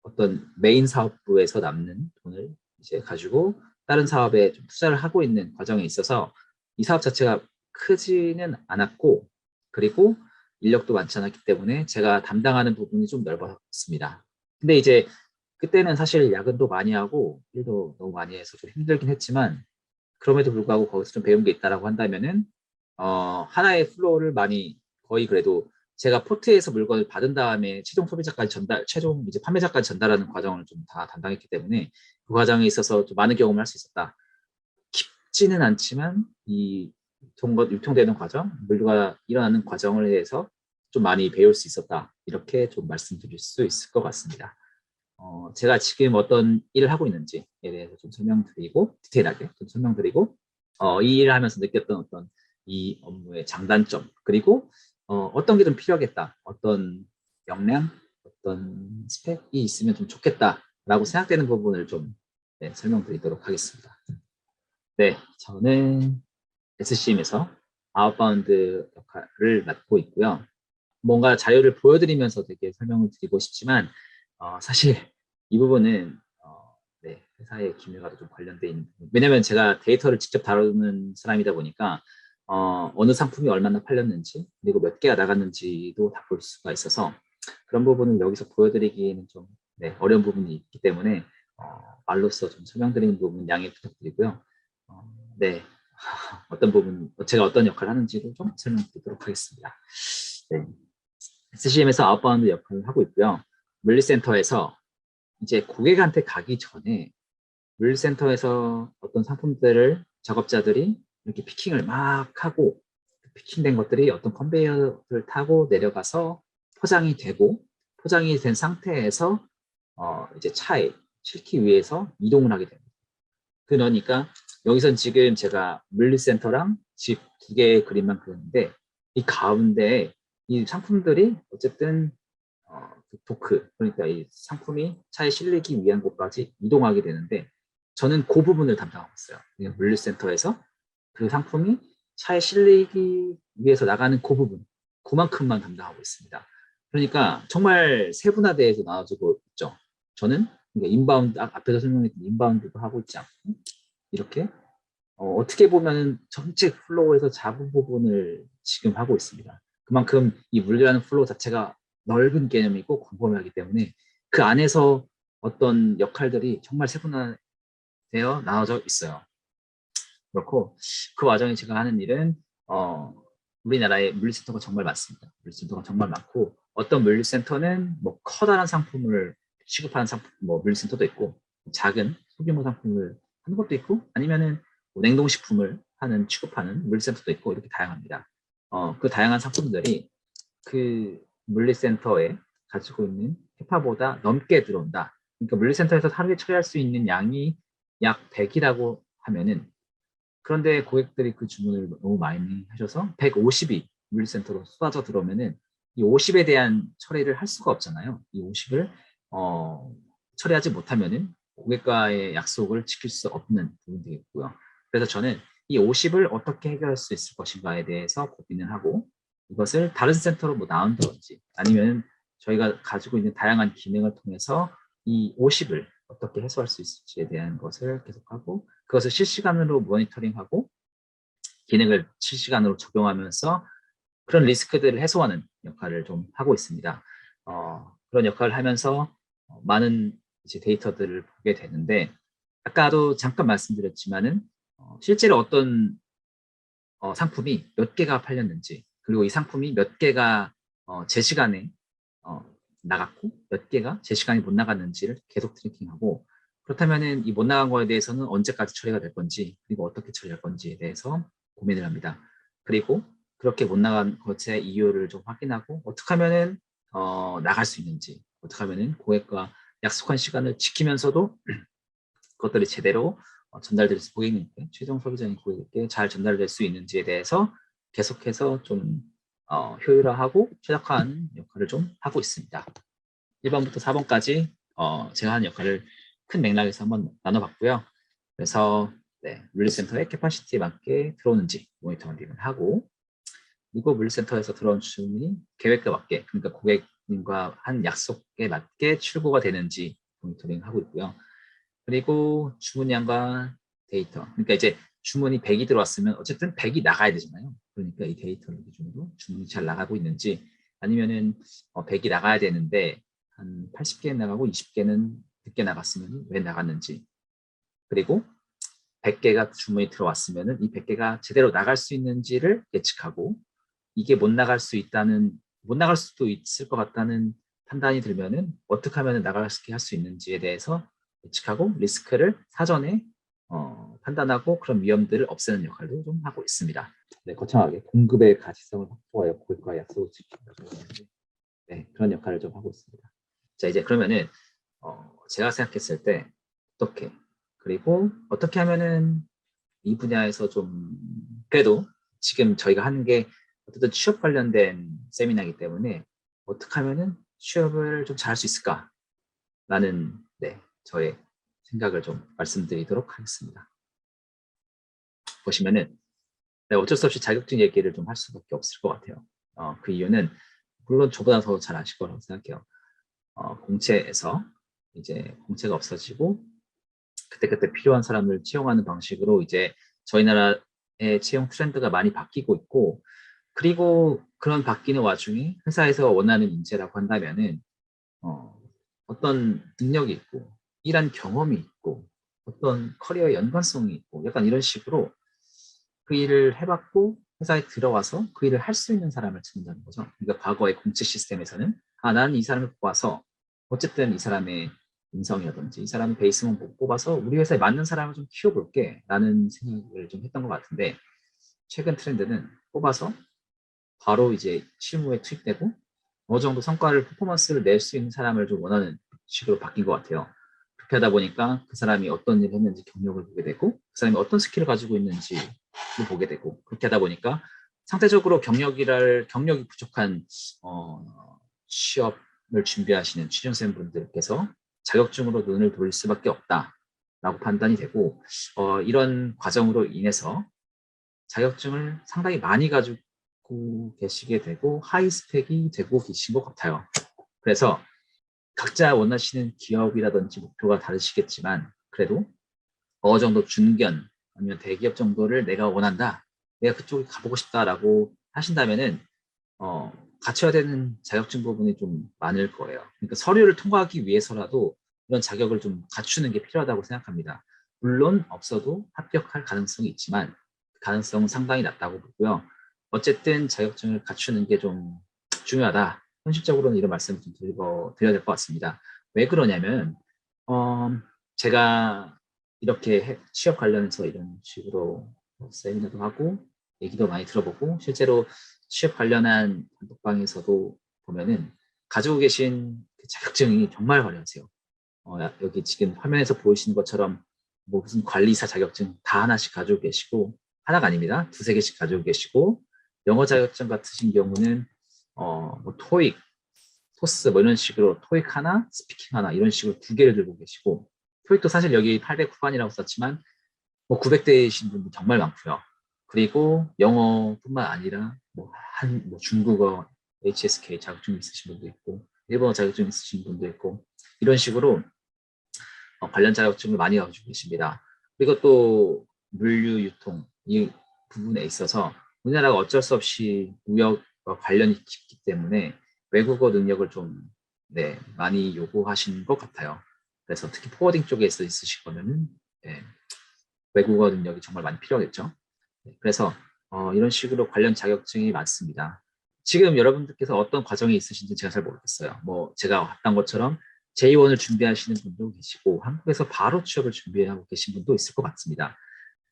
어떤 메인 사업부에서 남는 돈을 이제 가지고 다른 사업에 좀 투자를 하고 있는 과정에 있어서 이 사업 자체가 크지는 않았고 그리고 인력도 많지 않았기 때문에 제가 담당하는 부분이 좀 넓었습니다. 근데 이제 그때는 사실 야근도 많이 하고 일도 너무 많이 해서 좀 힘들긴 했지만 그럼에도 불구하고 거기서 좀 배운 게 있다라고 한다면은 하나의 플로우를 많이 거의 그래도 제가 포트에서 물건을 받은 다음에 최종 소비자까지 전달, 최종 이제 판매자까지 전달하는 과정을 좀 다 담당했기 때문에 그 과정에 있어서 좀 많은 경험을 할 수 있었다. 깊지는 않지만 이 유통되는 과정, 물류가 일어나는 과정을 대해서 좀 많이 배울 수 있었다. 이렇게 좀 말씀드릴 수 있을 것 같습니다. 제가 지금 어떤 일을 하고 있는지에 대해서 좀 설명드리고 디테일하게 좀 설명드리고 이 일을 하면서 느꼈던 어떤 이 업무의 장단점 그리고 어떤 게 좀 필요하겠다 어떤 역량 어떤 스펙이 있으면 좀 좋겠다라고 생각되는 부분을 좀 네, 설명드리도록 하겠습니다. 네, 저는 SCM에서 아웃바운드 역할을 맡고 있고요. 뭔가 자료를 보여드리면서 되게 설명을 드리고 싶지만 사실 이 부분은 네, 회사의 기밀과도 좀 관련돼 있는 부분. 왜냐하면 제가 데이터를 직접 다루는 사람이다 보니까 어느 상품이 얼마나 팔렸는지 그리고 몇 개가 나갔는지도 다 볼 수가 있어서 그런 부분을 여기서 보여드리기에는 좀 네, 어려운 부분이 있기 때문에 말로써 좀 설명드리는 부분 양해 부탁드리고요. 네, 어떤 부분 제가 어떤 역할을 하는지도 좀 설명드리도록 하겠습니다. 네. SCM에서 아웃바운드 역할을 하고 있고요. 물류센터에서 이제 고객한테 가기 전에 물류센터에서 어떤 상품들을 작업자들이 이렇게 피킹을 막 하고 피킹된 것들이 어떤 컨베이어를 타고 내려가서 포장이 되고 포장이 된 상태에서 이제 차에 실기 위해서 이동을 하게 됩니다. 그러니까 여기선 지금 제가 물류센터랑 집 두 개의 그림만 그렸는데 이 가운데 이 상품들이 어쨌든 도크 그러니까 이 상품이 차에 실리기 위한 곳까지 이동하게 되는데 저는 그 부분을 담당하고 있어요. 물류센터에서 그 상품이 차에 실리기 위해서 나가는 그 부분 그만큼만 담당하고 있습니다. 그러니까 정말 세분화돼서 나눠지고 있죠. 저는 그러니까 인바운드 앞에서 설명했던 인바운드도 하고 있지 않고 이렇게 어떻게 보면 전체 플로우에서 작은 부분을 지금 하고 있습니다. 그만큼 이 물류라는 플로우 자체가 넓은 개념이고 광범위하기 때문에 그 안에서 어떤 역할들이 정말 세분화되어 나눠져 있어요. 그렇고 그 와중에 제가 하는 일은 우리나라에 물류센터가 정말 많습니다. 물류센터가 정말 많고 어떤 물류센터는 뭐 커다란 상품을 취급하는 상품, 뭐 물류센터도 있고 작은 소규모 상품을 하는 것도 있고 아니면은 뭐 냉동식품을 하는 취급하는 물류센터도 있고 이렇게 다양합니다. 그 다양한 상품들이 그 물류센터에 가지고 있는 캐파보다 넘게 들어온다. 그러니까 물류센터에서 하루에 처리할 수 있는 양이 약 100이라고 하면은 그런데 고객들이 그 주문을 너무 많이 하셔서 150이 물류센터로 쏟아져 들어오면은 이 50에 대한 처리를 할 수가 없잖아요. 이 50을 처리하지 못하면은 고객과의 약속을 지킬 수 없는 부분이 되겠고요. 그래서 저는 이 50을 어떻게 해결할 수 있을 것인가에 대해서 고민을 하고 이것을 다른 센터로 뭐 나온다든지 아니면 저희가 가지고 있는 다양한 기능을 통해서 이 50을 어떻게 해소할 수 있을지에 대한 것을 계속하고 그것을 실시간으로 모니터링하고 기능을 실시간으로 적용하면서 그런 리스크들을 해소하는 역할을 좀 하고 있습니다. 그런 역할을 하면서 많은 이제 데이터들을 보게 되는데 아까도 잠깐 말씀드렸지만은 실제로 어떤 상품이 몇 개가 팔렸는지 그리고 이 상품이 몇 개가 제 시간에 나갔고 몇 개가 제 시간에 못 나갔는지를 계속 트래킹하고 그렇다면은 이 못 나간 거에 대해서는 언제까지 처리가 될 건지 그리고 어떻게 처리할 건지에 대해서 고민을 합니다. 그리고 그렇게 못 나간 것의 이유를 좀 확인하고 어떻게 하면은 나갈 수 있는지 어떻게 하면은 고객과 약속한 시간을 지키면서도 그것들이 제대로 전달될 수 고객님께 최종 소비자인 고객님께 잘 전달될 수 있는지에 대해서 계속해서 좀 효율화하고 최적화하는 역할을 좀 하고 있습니다. 1번부터 4번까지 제가 하는 역할을 큰 맥락에서 한번 나눠봤고요. 그래서 네, 물류센터의 캐파시티에 맞게 들어오는지 모니터링을 하고 그리고 물류센터에서 들어온 주문이 계획과 맞게 그러니까 고객님과 한 약속에 맞게 출고가 되는지 모니터링하고 있고요. 그리고 주문량과 데이터. 그러니까 이제 주문이 100이 들어왔으면 어쨌든 100이 나가야 되잖아요. 그러니까 이 데이터를 기준으로 주문이 잘 나가고 있는지 아니면은 100이 나가야 되는데 한 80개 나가고 20개는 늦게 나갔으면 왜 나갔는지 그리고 100개가 주문이 들어왔으면 이 100개가 제대로 나갈 수 있는지를 예측하고 이게 못 나갈 수도 있을 것 같다는 판단이 들면은 어떻게 하면 나갈 수 있게 할 수 있는지에 대해서 예측하고 리스크를 사전에 판단하고 그런 위험들을 없애는 역할도 좀 하고 있습니다. 네, 거창하게 공급의 가시성을 확보하여 고객과 약속을 지킨다고 하는데 네, 그런 역할을 좀 하고 있습니다. 자, 이제 그러면은 제가 생각했을 때 어떻게 그리고 어떻게 하면은 이 분야에서 좀 그래도 지금 저희가 하는 게 어쨌든 취업 관련된 세미나이기 때문에 어떻게 하면은 취업을 좀 잘할 수 있을까라는 네, 저의 생각을 좀 말씀드리도록 하겠습니다. 보시면은 네, 어쩔 수 없이 자격증 얘기를 좀 할 수밖에 없을 것 같아요. 그 이유는 물론 저보다 더 잘 아실 거라고 생각해요. 공채에서 이제 공채가 없어지고 그때그때 필요한 사람을 채용하는 방식으로 이제 저희 나라의 채용 트렌드가 많이 바뀌고 있고 그리고 그런 바뀌는 와중에 회사에서 원하는 인재라고 한다면은 어떤 능력이 있고 일한 경험이 있고 어떤 커리어 연관성이 있고 약간 이런 식으로 그 일을 해봤고 회사에 들어와서 그 일을 할 수 있는 사람을 찾는다는 거죠. 그러니까 과거의 공채 시스템에서는 나는 이 사람을 뽑아서 어쨌든 이 사람의 인성이라든지 이 사람의 베이스만 뽑아서 우리 회사에 맞는 사람을 좀 키워볼게 라는 생각을 좀 했던 것 같은데 최근 트렌드는 뽑아서 바로 이제 실무에 투입되고 어느 정도 성과를 퍼포먼스를 낼 수 있는 사람을 좀 원하는 식으로 바뀐 것 같아요. 그렇게 하다 보니까 그 사람이 어떤 일을 했는지 경력을 보게 되고 그 사람이 어떤 스킬을 가지고 있는지를 보게 되고 그렇게 하다 보니까 상대적으로 경력이 부족한 취업을 준비하시는 취준생분들께서 자격증으로 눈을 돌릴 수밖에 없다라고 판단이 되고 이런 과정으로 인해서 자격증을 상당히 많이 가지고 계시게 되고 하이 스펙이 되고 계신 것 같아요. 그래서 각자 원하시는 기업이라든지 목표가 다르시겠지만 그래도 어느 정도 중견 아니면 대기업 정도를 내가 원한다. 내가 그쪽에 가보고 싶다라고 하신다면은 갖춰야 되는 자격증 부분이 좀 많을 거예요. 그러니까 서류를 통과하기 위해서라도 이런 자격을 좀 갖추는 게 필요하다고 생각합니다. 물론 없어도 합격할 가능성이 있지만 가능성은 상당히 낮다고 보고요. 어쨌든 자격증을 갖추는 게 좀 중요하다. 현실적으로는 이런 말씀을 좀 드려야 될 것 같습니다. 왜 그러냐면 제가 이렇게 취업 관련해서 이런 식으로 세미나도 하고 얘기도 많이 들어보고 실제로 취업 관련한 단톡방에서도 보면은 가지고 계신 그 자격증이 정말 화려하세요. 여기 지금 화면에서 보이시는 것처럼 뭐 무슨 관리사 자격증 다 하나씩 가지고 계시고 하나가 아닙니다. 두세 개씩 가지고 계시고 영어 자격증 같으신 경우는 뭐 토익, 토스 뭐 이런 식으로 토익 하나, 스피킹 하나 이런 식으로 두 개를 들고 계시고 토익도 사실 여기 800 후반이라고 썼지만 뭐 900대이신 분도 정말 많고요. 그리고 영어뿐만 아니라 뭐 중국어 HSK 자격증 있으신 분도 있고 일본어 자격증 있으신 분도 있고 이런 식으로 관련 자격증을 많이 가지고 계십니다. 그리고 또 물류 유통 이 부분에 있어서 우리나라가 어쩔 수 없이 무역 관련이 깊기 때문에 외국어 능력을 좀 네, 많이 요구하시는 것 같아요. 그래서 특히 포워딩 쪽에 있으실 거면은 네, 외국어 능력이 정말 많이 필요하겠죠. 네, 그래서 이런 식으로 관련 자격증이 많습니다. 지금 여러분들께서 어떤 과정이 있으신지 제가 잘 모르겠어요. 뭐 제가 봤던 것처럼 J1을 준비하시는 분도 계시고 한국에서 바로 취업을 준비하고 계신 분도 있을 것 같습니다.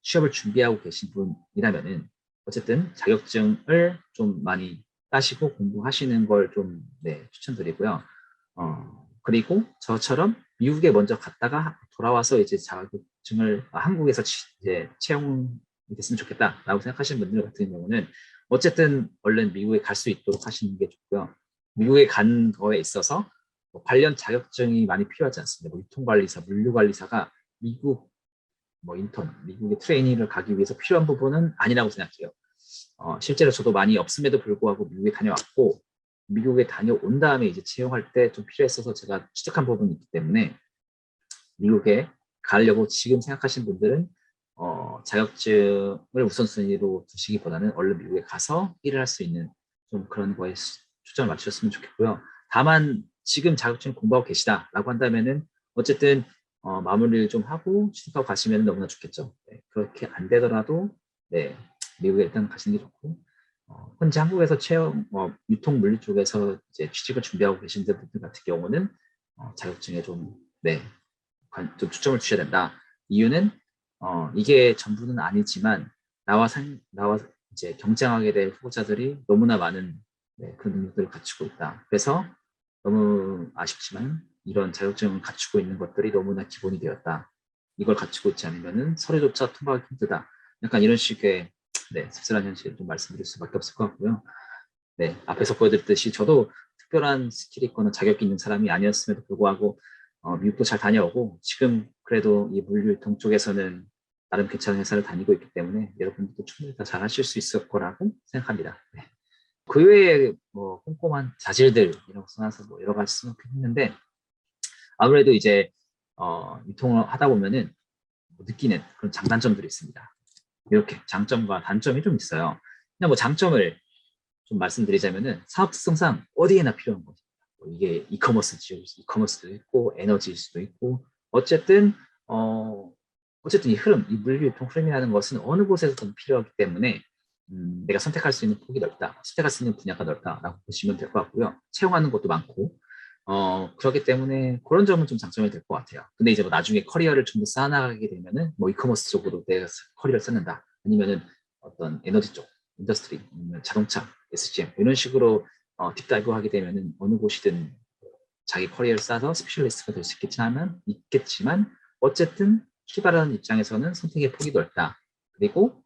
취업을 준비하고 계신 분이라면은 어쨌든 자격증을 좀 많이 따시고 공부하시는 걸 좀 네, 추천드리고요. 그리고 저처럼 미국에 먼저 갔다가 돌아와서 이제 자격증을 한국에서 이제 채용이 됐으면 좋겠다라고 생각하시는 분들 같은 경우는 어쨌든 얼른 미국에 갈 수 있도록 하시는 게 좋고요. 미국에 간 거에 있어서 뭐 관련 자격증이 많이 필요하지 않습니다. 뭐 유통관리사, 물류관리사가 미국 뭐 인턴, 미국의 트레이닝을 가기 위해서 필요한 부분은 아니라고 생각해요. 실제로 저도 많이 없음에도 불구하고 미국에 다녀왔고 미국에 다녀온 다음에 이제 채용할 때 좀 필요했어서 제가 취득한 부분이 있기 때문에 미국에 가려고 지금 생각하시는 분들은 자격증을 우선순위로 두시기보다는 얼른 미국에 가서 일을 할 수 있는 좀 그런 거에 초점을 맞추셨으면 좋겠고요. 다만 지금 자격증 공부하고 계시다라고 한다면은 어쨌든 마무리를 좀 하고 취직하고 가시면 너무나 좋겠죠. 네, 그렇게 안 되더라도 네, 미국에 일단 가시는 게 좋고 현재 한국에서 채용 유통 물류 쪽에서 이제 취직을 준비하고 계신 분들 같은 경우는 자격증에 좀 네, 좀 초점을 주셔야 된다. 이유는 이게 전부는 아니지만 나와 이제 경쟁하게 될 후보자들이 너무나 많은 네, 그런 능력들을 갖추고 있다. 그래서 너무 아쉽지만 이런 자격증을 갖추고 있는 것들이 너무나 기본이 되었다. 이걸 갖추고 있지 않으면은 서류조차 통과하기 힘들다. 약간 이런 식의 네, 씁쓸한 현실을 좀 말씀드릴 수밖에 없을 것 같고요. 네, 앞에서 보여드렸듯이 저도 특별한 스킬이 있거나 자격이 있는 사람이 아니었음에도 불구하고 미국도 잘 다녀오고 지금 그래도 이 물류통 쪽에서는 나름 괜찮은 회사를 다니고 있기 때문에 여러분들도 충분히 다 잘하실 수 있을 거라고 생각합니다. 네. 그 외에 뭐 꼼꼼한 자질들이라고 써놔서 뭐 여러 가지 생각했는데 아무래도 이제 유통을 하다 보면은 느끼는 그런 장단점들이 있습니다. 이렇게 장점과 단점이 좀 있어요. 그냥 뭐 장점을 좀 말씀드리자면은 사업 특성상 어디에나 필요한 거죠. 뭐 이게 이커머스도 있고 에너지일 수도 있고 어쨌든 어쨌든 이 흐름, 이 물류유통 흐름이라는 것은 어느 곳에서든 필요하기 때문에 내가 선택할 수 있는 폭이 넓다, 선택할 수 있는 분야가 넓다라고 보시면 될 것 같고요. 채용하는 것도 많고 그렇기 때문에 그런 점은 좀 장점이 될 것 같아요. 근데 이제 뭐 나중에 커리어를 좀 더 쌓아나가게 되면은 뭐 이커머스 쪽으로 내가 커리어를 쌓는다, 아니면은 어떤 에너지 쪽, 인더스트리, 아니면 자동차, SGM 이런 식으로 딥다이브 하게 되면은 어느 곳이든 자기 커리어를 쌓아서 스페셜리스트가 될 수 있겠지만 어쨌든 출발하는 입장에서는 선택의 폭이 넓다. 그리고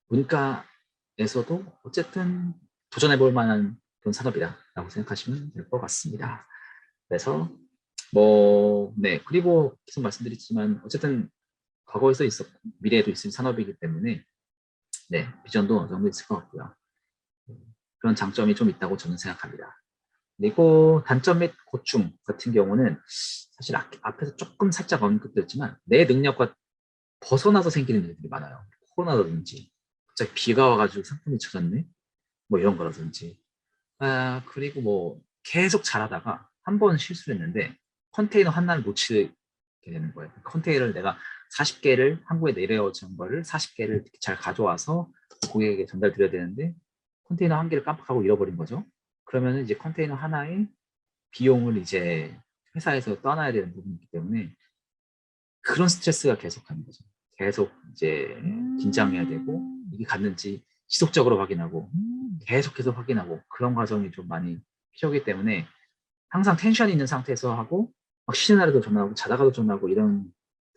문과에서도 어쨌든 도전해볼 만한 그런 산업이다라고 생각하시면 될 것 같습니다. 그래서 뭐 네, 그리고 계속 말씀드렸지만 어쨌든 과거에서 있었고 미래에도 있을 산업이기 때문에 네, 비전도 어느 정도 있을 것 같고요. 그런 장점이 좀 있다고 저는 생각합니다. 그리고 단점 및 고충 같은 경우는 사실 앞에서 조금 살짝 언급됐지만 내 능력과 벗어나서 생기는 일들이 많아요. 코로나라든지 갑자기 비가 와가지고 상품이 쳐졌네, 뭐 이런 거라든지 그리고 뭐 계속 잘하다가 한 번 실수를 했는데 컨테이너 하나를 놓치게 되는 거예요. 컨테이너를 내가 40개를 한국에 내려온 거를 40개를 잘 가져와서 고객에게 전달드려야 되는데 컨테이너 한 개를 깜빡하고 잃어버린 거죠. 그러면 이제 컨테이너 하나의 비용을 이제 회사에서 떠나야 되는 부분이기 때문에 그런 스트레스가 계속하는 거죠. 계속 이제 긴장해야 되고 이게 갔는지 지속적으로 확인하고 계속해서 확인하고 그런 과정이 좀 많이 필요하기 때문에 항상 텐션이 있는 상태에서 하고 막 쉬는 날에도 전화하고 자다가도 전화하고 이런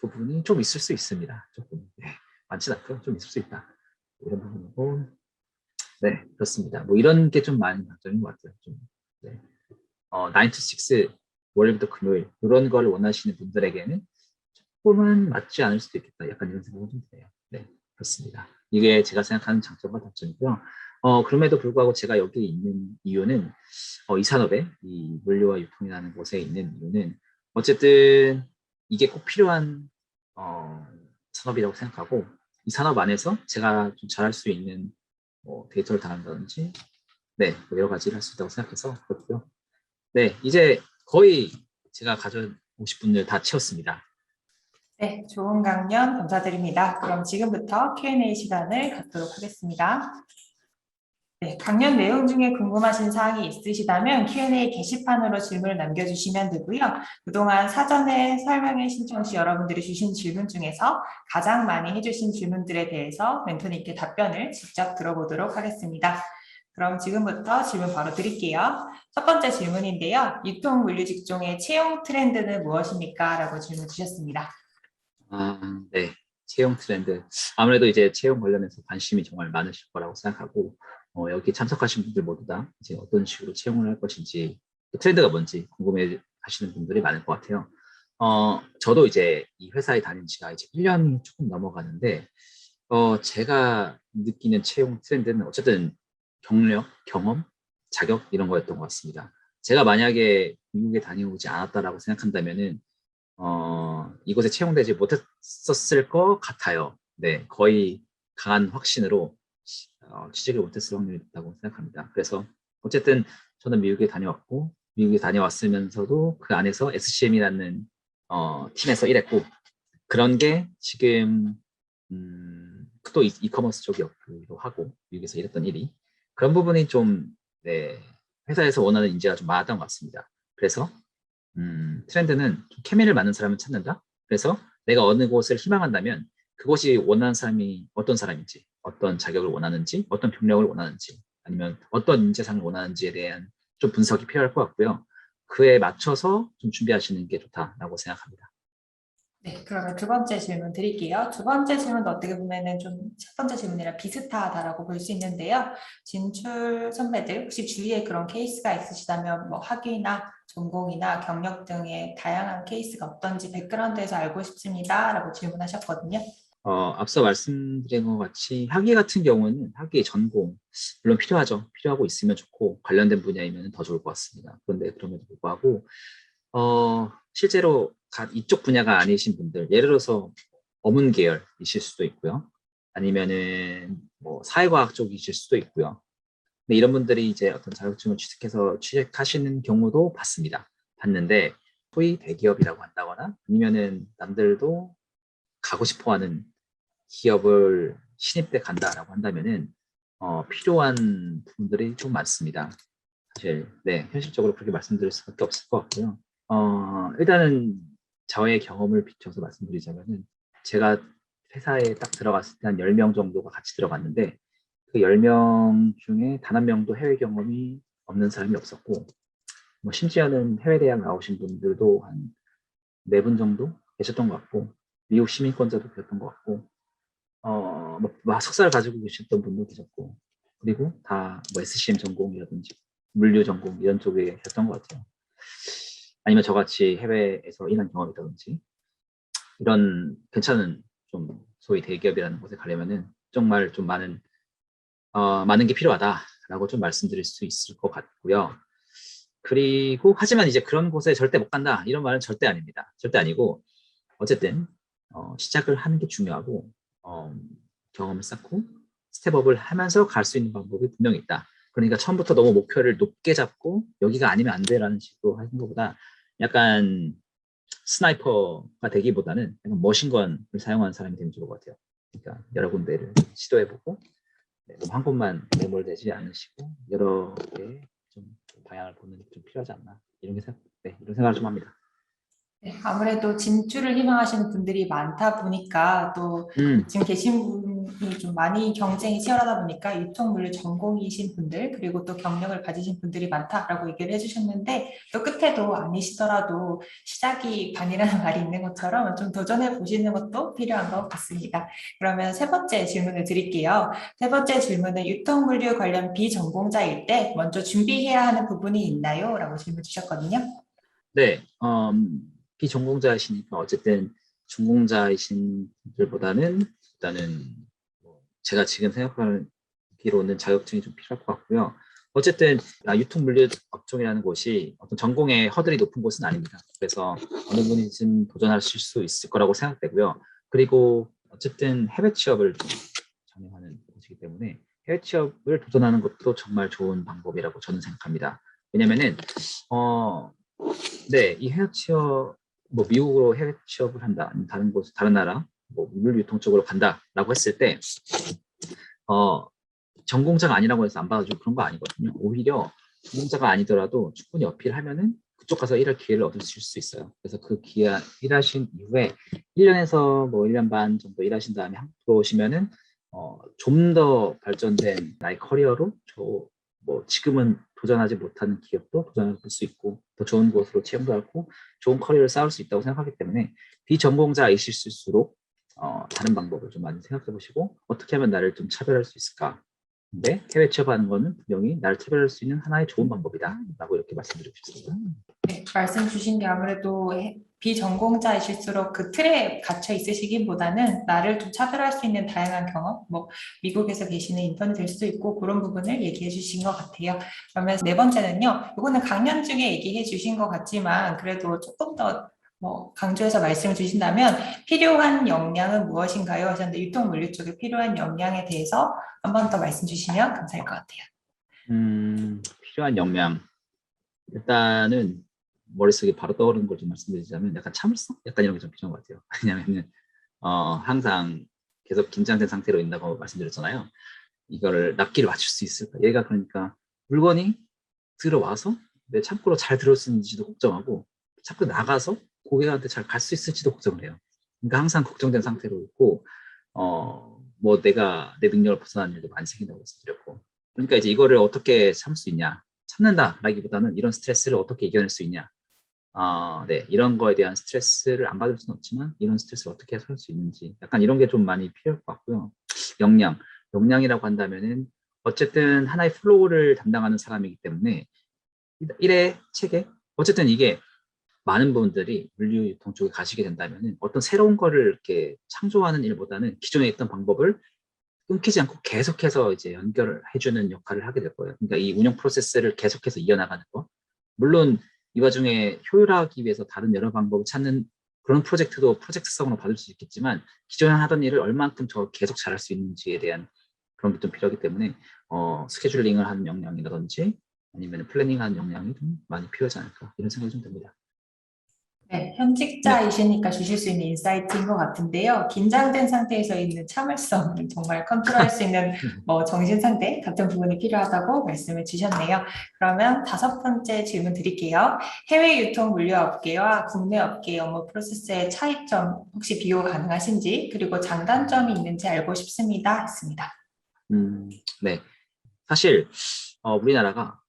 부분이 좀 있을 수 있습니다. 조금 네, 많지는 않고요. 좀 있을 수 있다. 이런 부분이고 네, 그렇습니다. 뭐 이런 게 좀 많은 장점인 것 같아요. 좀 네. 9 to 6 월요일부터 금요일 이런 거를 원하시는 분들에게는 조금은 맞지 않을 수도 있겠다. 약간 이런 생각이 좀 드네요. 네, 그렇습니다. 이게 제가 생각하는 장점과 단점이고요. 그럼에도 불구하고 제가 여기 있는 이유는 이 산업에 이 물류와 유통이라는 곳에 있는 이유는 어쨌든 이게 꼭 필요한 산업이라고 생각하고 이 산업 안에서 제가 좀 잘할 수 있는 뭐 데이터를 다룬다든지 네, 뭐 여러 가지를 할 수 있다고 생각해서 그렇고요. 네, 이제 거의 제가 가져온 50분을 다 채웠습니다. 네, 좋은 강연 감사드립니다. 그럼 지금부터 Q&A 시간을 갖도록 하겠습니다. 네, 강연 내용 중에 궁금하신 사항이 있으시다면 Q&A 게시판으로 질문을 남겨주시면 되고요. 그동안 사전에 설명회 신청 시 여러분들이 주신 질문 중에서 가장 많이 해주신 질문들에 대해서 멘토님께 답변을 직접 들어보도록 하겠습니다. 그럼 지금부터 질문 바로 드릴게요. 첫 번째 질문인데요. 유통물류 직종의 채용 트렌드는 무엇입니까? 라고 질문 주셨습니다. 네. 채용 트렌드. 아무래도 이제 채용 관련해서 관심이 정말 많으실 거라고 생각하고, 여기 참석하신 분들 모두 다 이제 어떤 식으로 채용을 할 것인지, 그 트렌드가 뭔지 궁금해 하시는 분들이 많을 것 같아요. 저도 이제 이 회사에 다닌 지가 이제 1년 조금 넘어가는데, 제가 느끼는 채용 트렌드는 어쨌든 경력, 경험, 자격 이런 거였던 것 같습니다. 제가 만약에 미국에 다녀오지 않았다라고 생각한다면은 이곳에 채용되지 못했었을 것 같아요. 네, 거의 강한 확신으로 취직을 못했을 확률이 있다고 생각합니다. 그래서 어쨌든 저는 미국에 다녀왔고, 미국에 다녀왔으면서도 그 안에서 SCM이라는 팀에서 일했고, 그런 게 지금 또 이커머스 쪽이었기도 하고, 미국에서 일했던 일이 그런 부분이 좀 네, 회사에서 원하는 인재가 좀 많았던 것 같습니다. 그래서 트렌드는 좀 케미를 맞는 사람을 찾는다. 그래서 내가 어느 곳을 희망한다면 그곳이 원하는 사람이 어떤 사람인지, 어떤 자격을 원하는지, 어떤 경력을 원하는지, 아니면 어떤 인재상을 원하는지에 대한 좀 분석이 필요할 것 같고요. 그에 맞춰서 좀 준비하시는 게 좋다라고 생각합니다. 네, 그러면 두 번째 질문 드릴게요. 두 번째 질문도 어떻게 보면은 좀 첫 번째 질문이랑 비슷하다라고 볼 수 있는데요. 진출 선배들 혹시 주위에 그런 케이스가 있으시다면 뭐 학위나 전공이나 경력 등의 다양한 케이스가 어떤지 백그라운드에서 알고 싶습니다라고 질문하셨거든요. 앞서 말씀드린 것 같이 학위 같은 경우는 학위 전공 물론 필요하죠. 필요하고 있으면 좋고 관련된 분야이면 더 좋을 것 같습니다. 그런데 그럼에도 불구하고 실제로 이쪽 분야가 아니신 분들, 예를 들어서 어문 계열이실 수도 있고요. 아니면은 뭐 사회과학 쪽이실 수도 있고요. 근데 이런 분들이 이제 어떤 자격증을 취득해서 취직하시는 경우도 봤습니다. 봤는데 소위 대기업이라고 한다거나 아니면은 남들도 가고 싶어하는 기업을 신입 때 간다라고 한다면은 필요한 부분들이 좀 많습니다. 사실 네 현실적으로 그렇게 말씀드릴 수밖에 없을 것 같고요. 일단은 저의 경험을 비춰서 말씀드리자면은 제가 회사에 딱 들어갔을 때 한 10명 정도가 같이 들어갔는데 그 10명 중에 단 한 명도 해외 경험이 없는 사람이 없었고 뭐 심지어는 해외 대학 나오신 분들도 한 4분 정도 계셨던 것 같고 미국 시민권자도 계셨던 것 같고 뭐 석사를 가지고 계셨던 분도 계셨고 그리고 다 뭐 SCM 전공이라든지 물류 전공 이런 쪽에 계셨던 것 같아요. 아니면 저같이 해외에서 일한 경험이라든지 이런 괜찮은 좀 소위 대기업이라는 곳에 가려면은 정말 좀 많은 게 필요하다라고 좀 말씀드릴 수 있을 것 같고요. 그리고 하지만 이제 그런 곳에 절대 못 간다 이런 말은 절대 아닙니다. 절대 아니고 어쨌든 시작을 하는 게 중요하고 경험을 쌓고 스텝업을 하면서 갈 수 있는 방법이 분명히 있다. 그러니까 처음부터 너무 목표를 높게 잡고 여기가 아니면 안 돼라는 식으로 하는 것보다 약간 스나이퍼가 되기보다는 약간 머신건을 사용하는 사람이 되면 좋을 것 같아요. 그러니까 여러 군데를 시도해보고 한 곳만 매몰되지 않으시고 여러 개 좀 방향을 보는 게 좀 필요하지 않나 이런 이런 생각을 좀 합니다. 네, 아무래도 진출을 희망하시는 분들이 많다 보니까 또 음, 지금 계신 분이 좀 많이 경쟁이 치열하다 보니까 유통물류 전공이신 분들 그리고 또 경력을 가지신 분들이 많다라고 얘기를 해주셨는데 또 끝에도 아니시더라도 시작이 반이라는 말이 있는 것처럼 좀 도전해 보시는 것도 필요한 것 같습니다. 그러면 세 번째 질문을 드릴게요. 세 번째 질문은 유통물류 관련 비전공자일 때 먼저 준비해야 하는 부분이 있나요? 라고 질문 주셨거든요. 네, 비전공자이시니까 어쨌든 전공자이신 분들보다는 일단은 제가 지금 생각하기로는 자격증이 좀 필요할 것 같고요. 어쨌든 유통물류 업종이라는 곳이 어떤 전공의 허들이 높은 곳은 아닙니다. 그래서 어느 분이든 도전하실 수 있을 거라고 생각되고요. 그리고 어쨌든 해외 취업을 좀 전형하는 곳이기 때문에 해외 취업을 도전하는 것도 정말 좋은 방법이라고 저는 생각합니다. 왜냐면은 네, 이 해외 취업 뭐 미국으로 해외 취업을 한다, 아니면 다른 곳, 다른 나라, 뭐 물류유통 쪽으로 간다라고 했을 때 전공자가 아니라고 해서 안 받아주고 그런 거 아니거든요. 오히려 전공자가 아니더라도 충분히 어필하면은 그쪽 가서 일할 기회를 얻으실 수 있어요. 그래서 그 기회 일하신 이후에 1년에서 뭐 1년 반 정도 일하신 다음에 한국 들어오시면은 좀 더 발전된 나의 커리어로 뭐 지금은 도전하지 못하는 기업도 도전해 볼 수 있고 더 좋은 곳으로 채용도 하고 좋은 커리어를 쌓을 수 있다고 생각하기 때문에 비전공자이실수록 다른 방법을 좀 많이 생각해 보시고 어떻게 하면 나를 좀 차별할 수 있을까? 근데 해외 취업하는 거는 분명히 나를 차별할 수 있는 하나의 좋은 방법이다 라고 이렇게 말씀드리고 싶습니다. 네, 말씀 주신 게 아무래도 비전공자이실수록 그 틀에 갇혀 있으시기보다는 나를 좀 차별할 수 있는 다양한 경험, 뭐 미국에서 계시는 인턴이 될 수도 있고 그런 부분을 얘기해 주신 것 같아요. 그러면 네 번째는요. 이거는 강연 중에 얘기해 주신 것 같지만 그래도 조금 더 뭐 강조해서 말씀을 주신다면 필요한 역량은 무엇인가요? 하셨는데 유통물류 쪽에 필요한 역량에 대해서 한 번 더 말씀 주시면 감사할 것 같아요. 필요한 역량 일단은 머릿속에 바로 떠오르는 걸 좀 말씀드리자면 약간 참을성? 약간 이런 게 좀 필요한 것 같아요. 왜냐면은 항상 계속 긴장된 상태로 있다고 말씀드렸잖아요. 이거를 납기를 맞출 수 있을까? 얘가 그러니까 물건이 들어와서 내 창고로 잘 들어있는지도 걱정하고 자꾸 나가서 고객한테 잘 갈 수 있을지도 걱정을 해요. 그러니까 항상 걱정된 상태로 있고 뭐 내가 내 능력을 벗어나는 일도 많이 생긴다고 말씀드렸고 그러니까 이제 이거를 어떻게 참을 수 있냐 참는다라기보다는 이런 스트레스를 어떻게 이겨낼 수 있냐 네, 이런 거에 대한 스트레스를 안 받을 수는 없지만 이런 스트레스를 어떻게 해소할 수 있는지 약간 이런 게 좀 많이 필요할 것 같고요. 역량이라고 한다면은 어쨌든 하나의 플로우를 담당하는 사람이기 때문에 일회 체계 어쨌든 이게 많은 분들이 물류 유통 쪽에 가시게 된다면은 어떤 새로운 거를 이렇게 창조하는 일보다는 기존에 있던 방법을 끊기지 않고 계속해서 이제 연결을 해주는 역할을 하게 될 거예요. 그러니까 이 운영 프로세스를 계속해서 이어나가는 거. 물론 이 와중에 효율화하기 위해서 다른 여러 방법을 찾는 그런 프로젝트도 프로젝트성으로 받을 수 있겠지만 기존에 하던 일을 얼만큼 더 계속 잘할 수 있는지에 대한 그런 게 좀 필요하기 때문에 스케줄링을 하는 역량이라든지 아니면 플래닝하는 역량이 좀 많이 필요하지 않을까 이런 생각이 좀 듭니다. 네, 네. 현직자이시니까 주실 수 있는 인사이트인 것 같은데요. 긴장된 상태에서 있는 참을성, 정말 컨트롤할 수 있는 뭐 정신 상태 같은 부분이 필요하다고 말씀을 주셨네요. 그러면 다섯 번째 질문 드릴게요. 해외 유통 물류 업계와 국내 업계 업무 프로세스의 차이점 혹시 비교 가능하신지 그리고 장단점이 있는지 알고 싶습니다. 했습니다. 네. 사실 우리나라가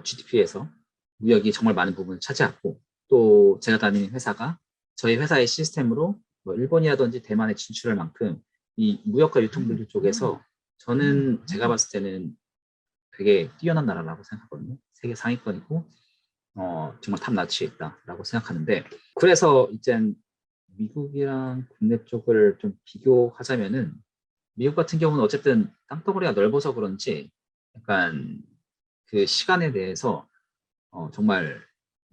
GDP에서 무역이 정말 많은 부분을 차지하고 또 제가 다니는 회사가 저희 회사의 시스템으로 뭐 일본이라든지 대만에 진출할 만큼 이 무역과 유통물류 쪽에서 저는 제가 봤을 때는 되게 뛰어난 나라라고 생각하거든요. 세계 상위권이고 정말 탑나치에 있다라고 생각하는데 그래서 이제 미국이랑 국내 쪽을 좀 비교하자면은 미국 같은 경우는 어쨌든 땅덩어리가 넓어서 그런지 약간 그 시간에 대해서 정말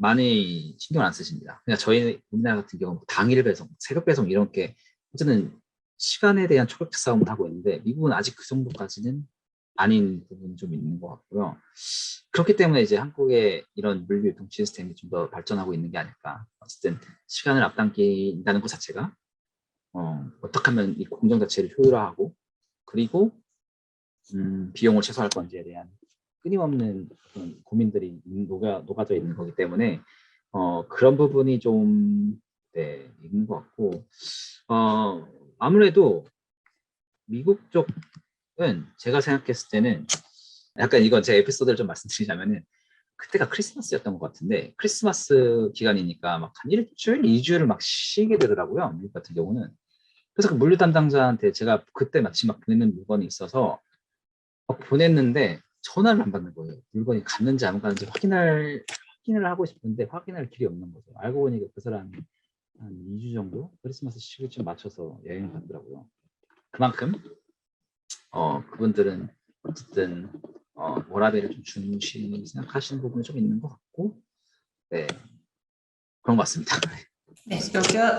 많이 신경 안 쓰십니다. 그냥 저희 우리나라 같은 경우는 당일 배송, 새벽 배송 이런 게 어쨌든 시간에 대한 초격적 싸움을 하고 있는데 미국은 아직 그 정도까지는 아닌 부분이 좀 있는 것 같고요. 그렇기 때문에 이제 한국의 이런 물류 유통 시스템이 좀 더 발전하고 있는 게 아닐까. 어쨌든 시간을 앞당긴다는 것 자체가 어떻게 하면 이 공정 자체를 효율화하고 그리고 비용을 최소화할 건지에 대한 끊임없는 그런 고민들이 녹아져 있는 거기 때문에 그런 부분이 좀 네, 있는 것 같고 아무래도 미국 쪽은 제가 생각했을 때는 약간 이건 제 에피소드를 좀 말씀드리자면은 그때가 크리스마스였던 것 같은데 크리스마스 기간이니까 막 한 일주일, 2주를 막 쉬게 되더라고요. 미국 같은 경우는. 그래서 그 물류 담당자한테 제가 그때 마침 막 보내는 물건이 있어서 보냈는데 전화를 안 받는 거예요. 물건이 갔는지 안 갔는지 확인을 하고 싶은데 확인할 길이 없는 거죠. 알고 보니까 그 사람이 한 2주 정도 크리스마스 시기쯤 맞춰서 여행을 갔더라고요. 그만큼 그분들은 어쨌든 워라밸을 좀 중시 생각하시는 부분이 좀 있는 것 같고 네 그런 것 같습니다. 네,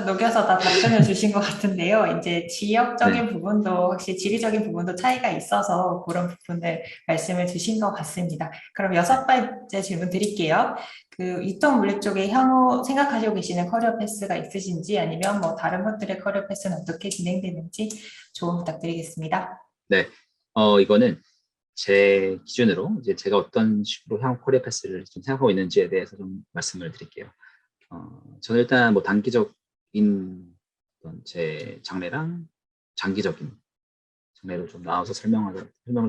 녹여서 다 답변을 주신 것 같은데요. 이제 네, 지역적인 부분도 확실히 지리적인 부분도 차이가 있어서 그런 부분을 말씀을 주신 것 같습니다. 그럼 네. 여섯 번째 질문 드릴게요. 그 유통 물리 쪽에 향후 생각하시고 계시는 커리어 패스가 있으신지 아니면 뭐 다른 것들의 커리어 패스는 어떻게 진행되는지 조언 부탁드리겠습니다. 네. 이거는 제 기준으로 이제 제가 어떤 식으로 향후 코리아 패스를 좀 생각하고 있는지에 대해서 좀 말씀을 드릴게요. 저는 일단 뭐 단기적인 어떤 제 장래랑 장기적인 장래로 좀 나눠서 설명을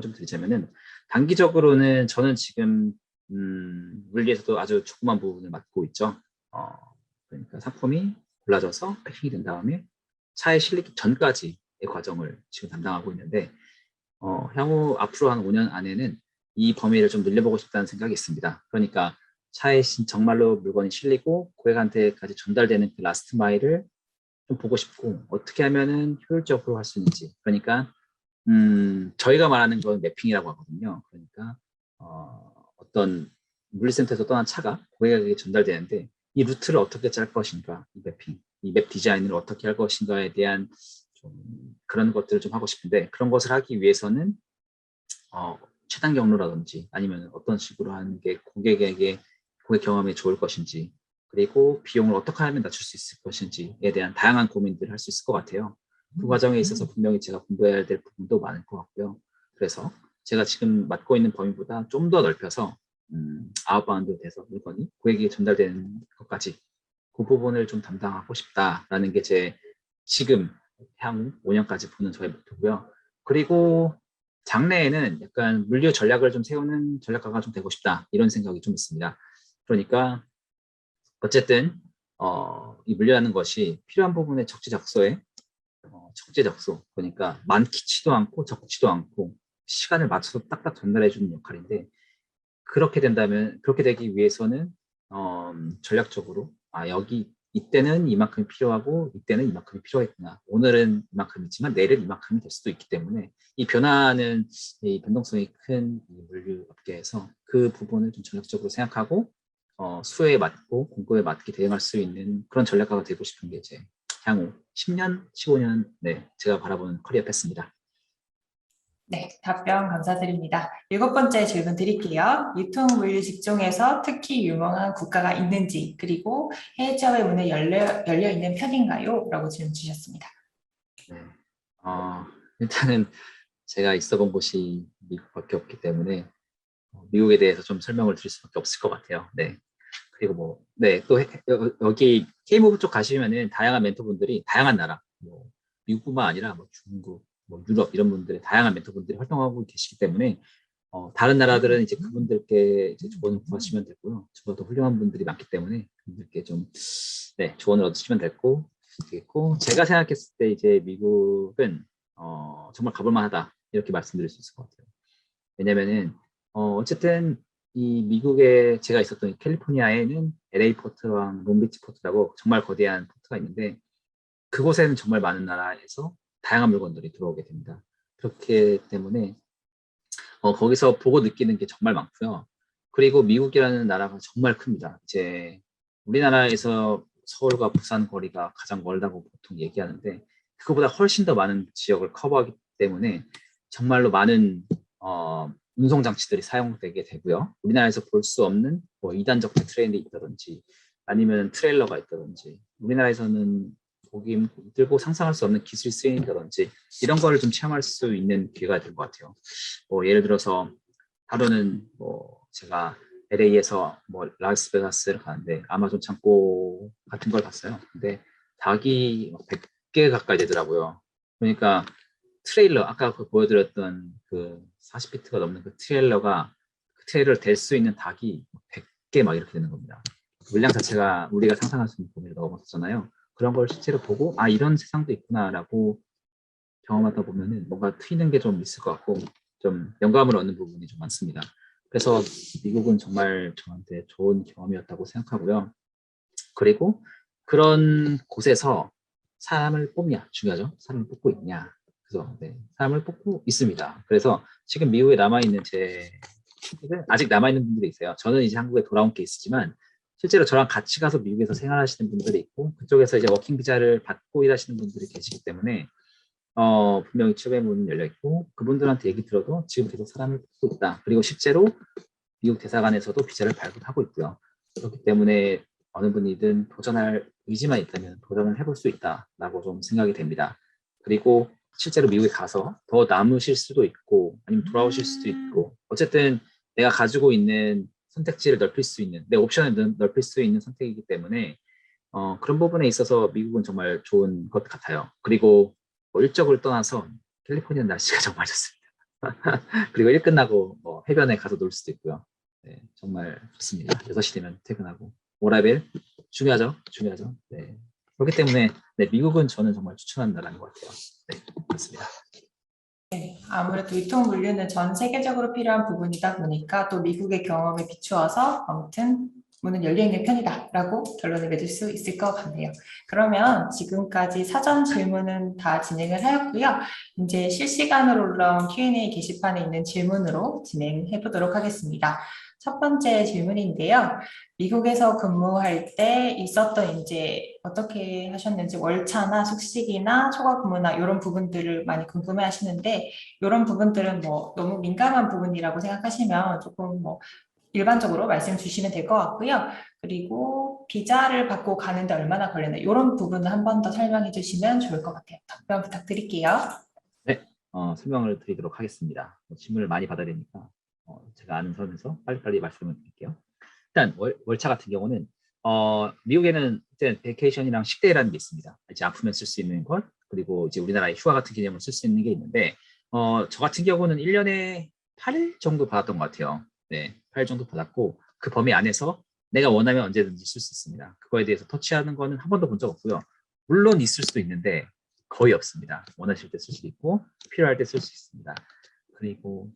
좀 드리자면은 단기적으로는 저는 지금 물리에서도 아주 조그만 부분을 맡고 있죠. 어, 그러니까 상품이 골라져서 패킹이 된 다음에 차에 실리기 전까지의 과정을 지금 담당하고 있는데 향후 앞으로 한 5년 안에는 이 범위를 좀 늘려보고 싶다는 생각이 있습니다. 그러니까 차에 정말로 물건이 실리고 고객한테까지 전달되는 그 라스트 마일을 좀 보고 싶고 어떻게 하면은 효율적으로 할 수 있는지. 그러니까 저희가 말하는 건 매핑이라고 하거든요. 그러니까 어떤 물리센터에서 떠난 차가 고객에게 전달되는데 이 루트를 어떻게 짤 것인가, 이 매핑, 이 맵 디자인을 어떻게 할 것인가에 대한 좀 그런 것들을 좀 하고 싶은데 그런 것을 하기 위해서는 최단 경로라든지 아니면 어떤 식으로 하는 게 고객에게 고객 경험에 좋을 것인지 그리고 비용을 어떻게 하면 낮출 수 있을 것인지에 대한 다양한 고민들을 할 수 있을 것 같아요. 그 과정에 있어서 분명히 제가 공부해야 될 부분도 많을 것 같고요. 그래서 제가 지금 맡고 있는 범위보다 좀 더 넓혀서 아웃바운드 돼서 물건이 고객에게 전달되는 것까지 그 부분을 좀 담당하고 싶다라는 게 제 지금 향후 5년까지 보는 저의 목표고요. 그리고 장래에는 약간 물류 전략을 좀 세우는 전략가가 좀 되고 싶다 이런 생각이 좀 있습니다. 그러니까 어쨌든 이 물류라는 것이 필요한 부분에 적재적소 그러니까 많지도 않고 적지도 않고 시간을 맞춰서 딱딱 전달해 주는 역할인데 그렇게 되기 위해서는 전략적으로 여기 이때는 이만큼이 필요하고 이때는 이만큼이 필요했구나. 오늘은 이만큼이지만 내일은 이만큼이 될 수도 있기 때문에 이 변화는 이 변동성이 큰 물류 업계에서 그 부분을 좀 전략적으로 생각하고 수요에 맞고 공급에 맞게 대응할 수 있는 그런 전략가가 되고 싶은 게 제 향후 10년, 15년 네, 제가 바라보는 커리어 패스입니다. 네, 답변 감사드립니다. 일곱 번째 질문 드릴게요. 유통물류 직종에서 특히 유명한 국가가 있는지, 그리고 해외 취업의 문이 열려 있는 편인가요? 라고 질문 주셨습니다. 네. 일단은 제가 있어 본 곳이 미국밖에 없기 때문에 미국에 대해서 좀 설명을 드릴 수밖에 없을 것 같아요. 네. 그리고 뭐, 네, 또 여기 K무브 쪽 가시면은 다양한 멘토분들이 다양한 나라, 뭐 미국뿐만 아니라 뭐 중국, 뭐 유럽 이런 분들의 다양한 멘토분들이 활동하고 계시기 때문에 다른 나라들은 이제 그분들께 이제 조언을 구하시면 되고요. 저보다 더 훌륭한 분들이 많기 때문에 그분들께 좀 네, 조언을 얻으시면 되겠고 제가 생각했을 때 이제 미국은 정말 가볼 만하다 이렇게 말씀드릴 수 있을 것 같아요. 왜냐면은 어쨌든 이 미국에 제가 있었던 이 캘리포니아에는 LA 포트랑 롱비치 포트라고 정말 거대한 포트가 있는데 그곳에는 정말 많은 나라에서 다양한 물건들이 들어오게 됩니다. 그렇기 때문에 거기서 보고 느끼는 게 정말 많고요. 그리고 미국이라는 나라가 정말 큽니다. 이제 우리나라에서 서울과 부산 거리가 가장 멀다고 보통 얘기하는데 그거보다 훨씬 더 많은 지역을 커버하기 때문에 정말로 많은 운송 장치들이 사용되게 되고요. 우리나라에서 볼 수 없는 뭐 2단적 트레인이 있다든지 아니면 트레일러가 있다든지 우리나라에서는 보기 힘들고 상상할 수 없는 기술이 쓰인다든지 이런 거를 좀 체험할 수 있는 기회가 될 것 같아요. 뭐 예를 들어서 하루는 뭐 제가 LA에서 뭐 라스베가스를 가는데 아마존 창고 같은 걸 봤어요. 근데 닭이 100개 가까이 되더라고요. 그러니까 트레일러 아까 그 보여드렸던 그 40피트가 넘는 그 트레일러가 그 트레일러를 댈 수 있는 닭이 100개 막 이렇게 되는 겁니다. 물량 자체가 우리가 상상할 수 있는 범위를 넘어섰잖아요. 그런 걸 실제로 보고 이런 세상도 있구나라고 경험하다 보면은 뭔가 트이는 게 좀 있을 것 같고 좀 영감을 얻는 부분이 좀 많습니다. 그래서 미국은 정말 저한테 좋은 경험이었다고 생각하고요. 그리고 그런 곳에서 사람을 뽑냐 중요하죠. 사람을 뽑고 있냐. 그래서 네, 사람을 뽑고 있습니다. 그래서 지금 미국에 남아있는 제 친구들 아직 남아있는 분들이 있어요. 저는 이제 한국에 돌아온 케이스지만 실제로 저랑 같이 가서 미국에서 생활하시는 분들이 있고 그쪽에서 이제 워킹 비자를 받고 일하시는 분들이 계시기 때문에 분명히 취업의 문은 열려 있고 그분들한테 얘기 들어도 지금 계속 사람을 뽑고 있다. 그리고 실제로 미국 대사관에서도 비자를 발급하고 있고요. 그렇기 때문에 어느 분이든 도전할 의지만 있다면 도전을 해볼 수 있다라고 좀 생각이 됩니다. 그리고 실제로 미국에 가서 더 남으실 수도 있고 아니면 돌아오실 수도 있고 어쨌든 내가 가지고 있는 선택지를 넓힐 수 있는 내 옵션을 넓힐 수 있는 선택이기 때문에 그런 부분에 있어서 미국은 정말 좋은 것 같아요. 그리고 뭐 일적을 떠나서 캘리포니아 날씨가 정말 좋습니다. 그리고 일 끝나고 뭐 해변에 가서 놀 수도 있고요. 네, 정말 좋습니다. 6시 되면 퇴근하고 워라밸 중요하죠. 중요하죠. 네. 그렇기 때문에 네, 미국은 저는 정말 추천한다는 것 같아요. 네, 그렇습니다. 네, 아무래도 유통 물류는 전 세계적으로 필요한 부분이다 보니까 또 미국의 경험에 비추어서 아무튼 문은 열려 있는 편이다라고 결론을 맺을 수 있을 것 같네요. 그러면 지금까지 사전 질문은 다 진행을 하였고요. 이제 실시간으로 올라온 Q&A 게시판에 있는 질문으로 진행해 보도록 하겠습니다. 첫 번째 질문인데요. 미국에서 근무할 때 있었던 이제 어떻게 하셨는지 월차나 숙식이나 초과 근무나 이런 부분들을 많이 궁금해 하시는데 이런 부분들은 뭐 너무 민감한 부분이라고 생각하시면 조금 뭐 일반적으로 말씀 주시면 될 것 같고요. 그리고 비자를 받고 가는데 얼마나 걸리나 이런 부분을 한 번 더 설명해 주시면 좋을 것 같아요. 답변 부탁드릴게요. 네, 설명을 드리도록 하겠습니다. 질문을 많이 받아야 되니까 제가 아는 선에서 빨리빨리 말씀을 드릴게요. 일단 월차 같은 경우는 미국에는 이제 베케이션이랑 식대라는 게 있습니다. 이제 아프면 쓸 수 있는 것 그리고 이제 우리나라의 휴가 같은 개념으로 쓸 수 있는 게 있는데 저 같은 경우는 1년에 8일 정도 받았던 것 같아요. 네, 8일 정도 받았고 그 범위 안에서 내가 원하면 언제든지 쓸 수 있습니다. 그거에 대해서 터치하는 거는 한 번도 본 적 없고요. 물론 있을 수도 있는데 거의 없습니다. 원하실 때 쓸 수 있고 필요할 때 쓸 수 있습니다. 그리고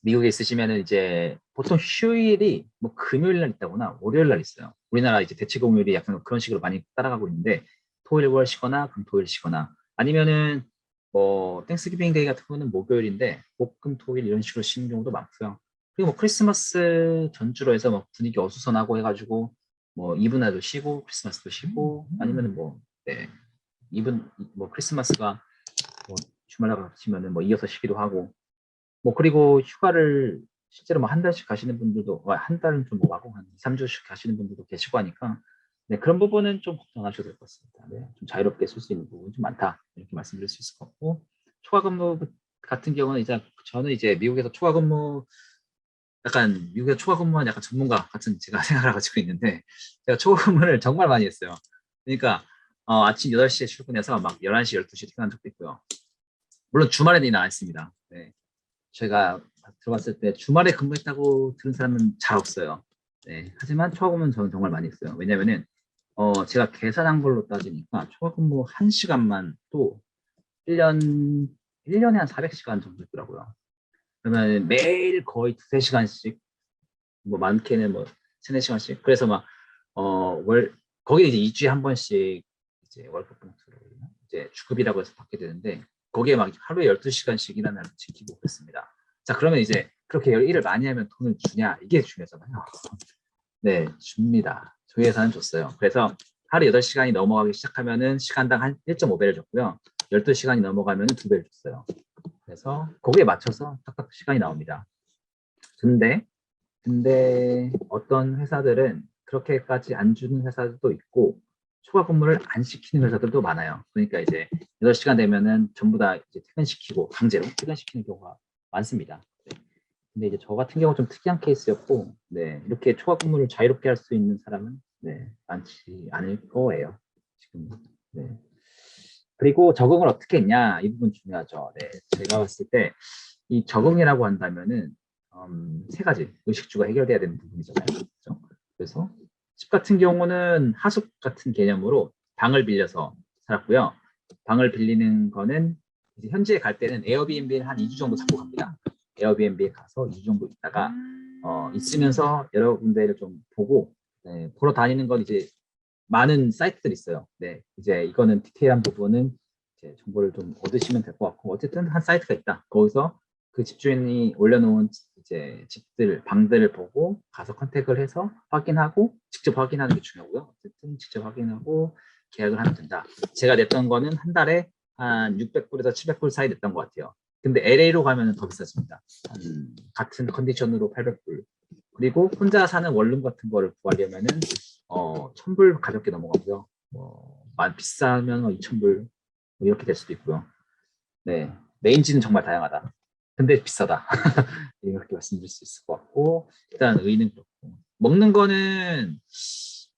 미국에 있으시면은 이제 보통 휴일이 뭐 금요일 날 있다거나 월요일 날 있어요. 우리나라 이제 대체 공휴일이 약간 그런 식으로 많이 따라가고 있는데 토일 월 쉬거나 금 토일 쉬거나 아니면은 뭐 땡스기빙 데이 같은 거는 목요일인데 목금 토일 이런 식으로 쉬는 경우도 많고요. 그리고 뭐 크리스마스 전주로 해서 뭐 분위기 어수선하고 해가지고 뭐 이브 날도 쉬고 크리스마스도 쉬고 아니면은 뭐 네, 이브 뭐 크리스마스가 뭐 주말하고 합치면은 뭐 이어서 쉬기도 하고 뭐 그리고 휴가를 실제로 뭐 한 달씩 가시는 분들도 한 달은 좀 뭐하고 한 2, 3주씩 가시는 분들도 계시고 하니까 네, 그런 부분은 좀 걱정 안 하셔도 될 것 같습니다. 네, 좀 자유롭게 쓸 수 있는 부분이 좀 많다 이렇게 말씀드릴 수 있을 것 같고 초과 근무 같은 경우는 이제 저는 이제 미국에서 초과 근무 약간 미국의 초과 근무한 약간 전문가 같은 제가 생각을 가지고 있는데 제가 초과 근무를 정말 많이 했어요. 그러니까 아침 8시에 출근해서 막 11시, 12시에 퇴근한 적도 있고요. 물론 주말에는 일 안 했습니다. 네. 제가 들어갔을 때 주말에 근무했다고 들은 사람은 잘 없어요. 네, 하지만 초과 근무는 저는 정말 많이 했어요. 왜냐면은 제가 계산한 걸로 따지니까 초과 근무 1시간만 또 1년 1년에 한 400시간 정도 있더라고요. 그러면 매일 거의 2~3시간씩 뭐 많게는 뭐 3~4시간씩 그래서 막 거기 이제 2주에 한 번씩 이제 월급 봉투를 이제 주급이라고 해서 받게 되는데 거기에 막 하루에 12시간씩이나 날을 지키고 그랬습니다. 자, 그러면 이제 그렇게 일을 많이 하면 돈을 주냐? 이게 중요하잖아요. 네, 줍니다. 저희 회사는 줬어요. 그래서 하루 8시간이 넘어가기 시작하면은 시간당 한 1.5배를 줬고요. 12시간이 넘어가면 2배를 줬어요. 그래서 거기에 맞춰서 딱딱 시간이 나옵니다. 근데 어떤 회사들은 그렇게까지 안 주는 회사들도 있고 초과 근무를 안 시키는 회사들도 많아요. 그러니까 이제 8시간 되면은 전부 다 이제 퇴근시키고 강제로 퇴근시키는 경우가 많습니다. 네. 근데 이제 저 같은 경우 좀 특이한 케이스였고, 네, 이렇게 초과 근무를 자유롭게 할 수 있는 사람은 네, 많지 않을 거예요. 지금. 네. 그리고 적응을 어떻게 했냐 이 부분 중요하죠. 네, 제가 봤을 때 이 적응이라고 한다면은 세 가지 의식주가 해결돼야 되는 부분이잖아요. 그렇죠? 그래서 집 같은 경우는 하숙 같은 개념으로 방을 빌려서 살았고요. 방을 빌리는 거는 이제 현지에 갈 때는 에어비앤비를 한 2주 정도 잡고 갑니다. 에어비앤비에 가서 2주 정도 있다가 있으면서 여러 군데를 좀 보고 네, 보러 다니는 건 이제 많은 사이트들이 있어요. 네, 이제 이거는 디테일한 부분은 이제 정보를 좀 얻으시면 될 것 같고 어쨌든 한 사이트가 있다. 거기서 그 집주인이 올려놓은 이제 집들, 방들을 보고 가서 컨택을 해서 확인하고 직접 확인하는 게 중요하고요. 어쨌든 직접 확인하고 계약을 하면 된다. 제가 냈던 거는 한 달에 한 600불에서 700불 사이 냈던 것 같아요. 근데 LA로 가면 더 비싸집니다. 같은 컨디션으로 800불. 그리고 혼자 사는 원룸 같은 거를 구하려면은 1000불 가볍게 넘어가고요. 비싸면 2000불 이렇게 될 수도 있고요. 네, 레인지는 정말 다양하다. 근데 비싸다. 이렇게 말씀드릴 수 있을 것 같고 일단 의는 그렇고 먹는 거는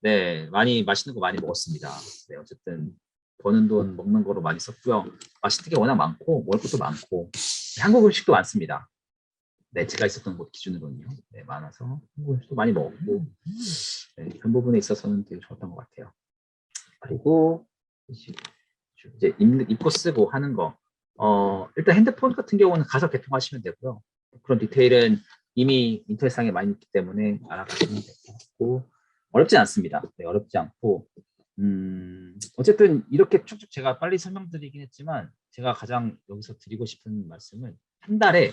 네 많이 맛있는 거 많이 먹었습니다. 네, 어쨌든 버는 돈 먹는 거로 많이 썼고요. 맛있는 게 워낙 많고 먹을 것도 많고 한국 음식도 많습니다. 네, 제가 있었던 곳 기준으로는요. 네, 많아서 한국 음식도 많이 먹었고 네, 그런 부분에 있어서는 되게 좋았던 것 같아요. 그리고 이제 입고 쓰고 하는 거. 일단 핸드폰 같은 경우는 가서 개통하시면 되고요. 그런 디테일은 이미 인터넷상에 많이 있기 때문에 알아가시면 되고 어렵지 않습니다. 네, 어렵지 않고 어쨌든 이렇게 쭉쭉 제가 빨리 설명드리긴 했지만 제가 가장 여기서 드리고 싶은 말씀은 한 달에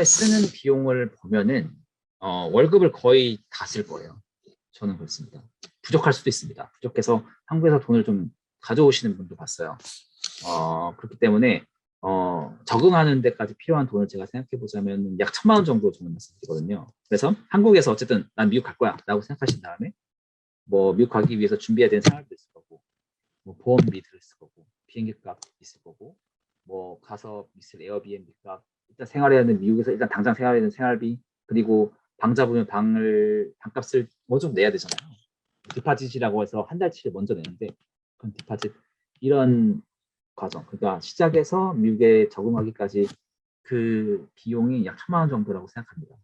쓰는 비용을 보면은 월급을 거의 다 쓸 거예요. 저는 그렇습니다. 부족할 수도 있습니다. 부족해서 한국에서 돈을 좀 가져오시는 분도 봤어요. 그렇기 때문에 적응하는 데까지 필요한 돈을 제가 생각해 보자면 약 1000만 원 정도 저는 말씀드리거든요. 그래서 한국에서 어쨌든 난 미국 갈 거야 라고 생각하신 다음에 뭐 미국 가기 위해서 준비해야 되는 생활도 있을 거고 뭐 보험비 들을 거고 비행기 값 있을 거고 뭐 가서 있을 에어비앤비 값 일단 생활해야 하는 미국에서 일단 당장 생활해야 되는 생활비 그리고 방 잡으면 방값을 뭐 좀 내야 되잖아요. 디파짓이라고 해서 한 달치를 먼저 내는데 그건 디파짓 이런 과정 그러니까 시작해서 미국에 적응하기까지 그 비용이 약 1000만 원 정도라고 생각합니다.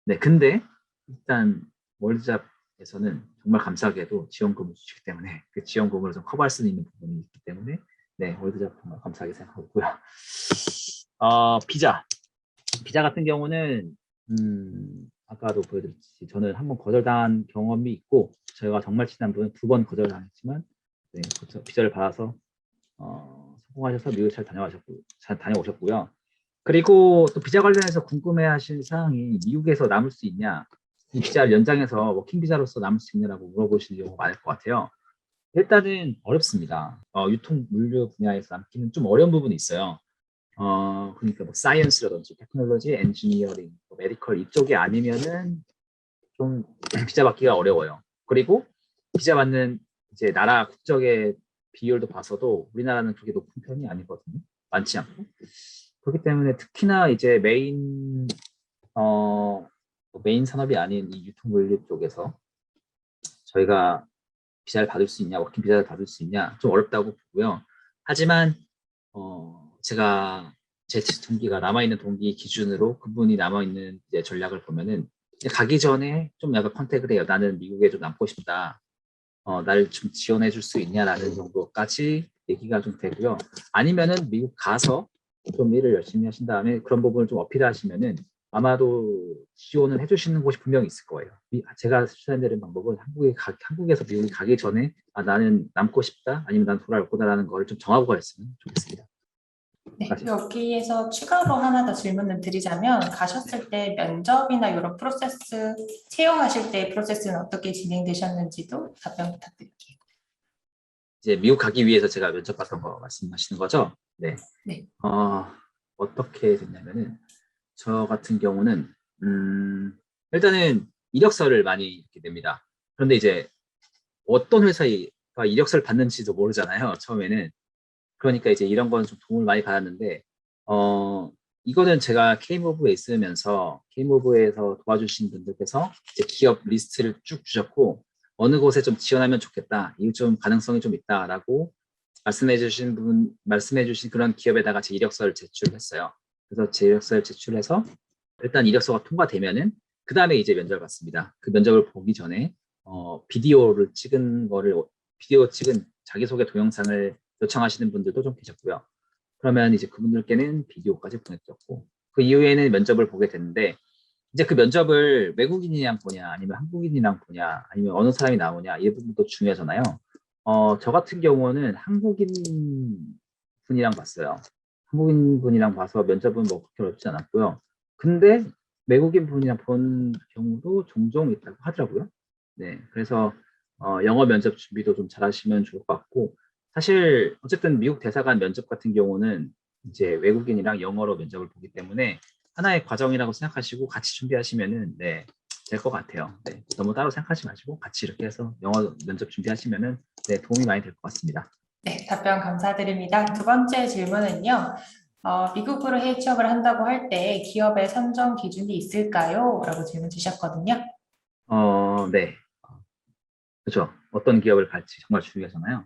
네, 근데 일단 월드잡에서는 정말 감사하게도 지원금을 주시기 때문에 그 지원금으로 좀 커버할 수 있는 부분이 있기 때문에 네, 월드잡 정말 감사하게 생각하고 있고요. 비자 같은 경우는 아까도 보여드렸듯이 저는 한번 거절당한 경험이 있고 저희가 정말 친한 분은 2번 거절당했지만 네, 비자를 받아서 성공하셔서 미국 잘 다녀오셨고요. 그리고 또 비자 관련해서 궁금해하시는 사항이 미국에서 남을 수 있냐, 이 비자를 연장해서 워킹 비자로서 남을 수 있냐라고 물어보시는 경우가 많을 것 같아요. 일단은 어렵습니다. 유통 물류 분야에서 남기는 좀 어려운 부분이 있어요. 그러니까 뭐 사이언스라든지 테크놀로지, 엔지니어링, 메디컬 이쪽이 아니면은 좀 비자 받기가 어려워요. 그리고 비자 받는 이제 나라 국적의 비율도 봐서도 우리나라는 그렇게 높은 편이 아니거든요. 많지 않고. 그렇기 때문에 특히나 이제 메인 산업이 아닌 이 유통물류 쪽에서 저희가 비자를 받을 수 있냐, 워킹 비자를 받을 수 있냐 좀 어렵다고 보고요. 하지만 제가 제 동기가 남아있는 동기 기준으로 그분이 남아있는 이제 전략을 보면은 가기 전에 좀 약간 컨택을 해요. 나는 미국에 좀 남고 싶다. 나를 좀 지원해 줄 수 있냐라는 정도까지 얘기가 좀 되고요. 아니면은 미국 가서 좀 일을 열심히 하신 다음에 그런 부분을 좀 어필하시면은 아마도 지원을 해주시는 곳이 분명히 있을 거예요. 제가 추천드리는 방법은 한국에서 미국에 가기 전에 나는 남고 싶다 아니면 난 돌아올 거다라는 걸 좀 정하고 가셨으면 좋겠습니다. 네, 여기에서 추가로 하나 더 질문을 드리자면 가셨을 때 면접이나 이런 프로세스, 채용하실 때 프로세스는 어떻게 진행되셨는지도 답변 부탁드릴게요. 이제 미국 가기 위해서 제가 면접 봤던 거 말씀하시는 거죠? 네. 네. 어떻게 됐냐면은 저 같은 경우는 일단은 이력서를 많이 이렇게 냅니다. 그런데 이제 어떤 회사가 이력서를 받는지도 모르잖아요. 처음에는. 그러니까 이제 이런 건 좀 도움을 많이 받았는데 이거는 제가 K무브에 있으면서 K무브에서 도와주신 분들께서 이제 기업 리스트를 쭉 주셨고 어느 곳에 좀 지원하면 좋겠다. 이거 좀 가능성이 좀 있다라고 말씀해 주신 그런 기업에다가 제 이력서를 제출했어요. 그래서 제 이력서를 제출해서 일단 이력서가 통과되면은 그 다음에 이제 면접을 받습니다. 그 면접을 보기 전에 비디오 찍은 자기소개 동영상을 요청하시는 분들도 좀 계셨고요. 그러면 이제 그분들께는 비디오까지 보내드렸고 그 이후에는 면접을 보게 됐는데 이제 그 면접을 외국인이랑 보냐 아니면 한국인이랑 보냐 아니면 어느 사람이 나오냐 이 부분도 중요하잖아요. 저 같은 경우는 한국인 분이랑 봤어요. 한국인 분이랑 봐서 면접은 뭐 그렇게 어렵지 않았고요. 근데 외국인 분이랑 본 경우도 종종 있다고 하더라고요. 네, 그래서 영어 면접 준비도 좀 잘하시면 좋을 것 같고, 사실 어쨌든 미국 대사관 면접 같은 경우는 이제 외국인이랑 영어로 면접을 보기 때문에 하나의 과정이라고 생각하시고 같이 준비하시면은 네, 될 것 같아요. 네, 너무 따로 생각하지 마시고 같이 이렇게 해서 영어 면접 준비하시면은 네, 도움이 많이 될 것 같습니다. 네, 답변 감사드립니다. 두 번째 질문은요. 미국으로 해외 취업을 한다고 할 때 기업의 선정 기준이 있을까요? 라고 질문 주셨거든요. 네, 그렇죠. 어떤 기업을 갈지 정말 중요하잖아요.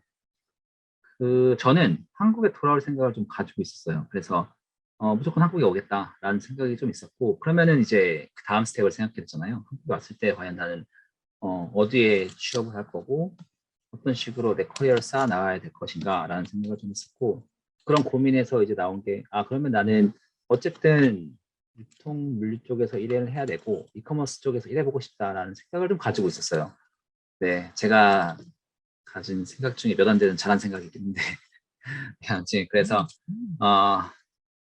저는 한국에 돌아올 생각을 좀 가지고 있었어요. 그래서 무조건 한국에 오겠다라는 생각이 좀 있었고, 그러면은 이제 그 다음 스텝을 생각했잖아요. 한국에 왔을 때 과연 나는 어디에 취업을 할 거고, 어떤 식으로 내 커리어를 쌓아 나가야 될 것인가라는 생각을 좀 했었고, 그런 고민에서 이제 나온 게, 그러면 나는 어쨌든 유통 물류 쪽에서 일을 해야 되고, 이커머스 쪽에서 일해보고 싶다라는 생각을 좀 가지고 있었어요. 네, 제가 가진 생각 중에 몇 안 되는 잘한 생각이긴 한데, 아무튼 그래서 어,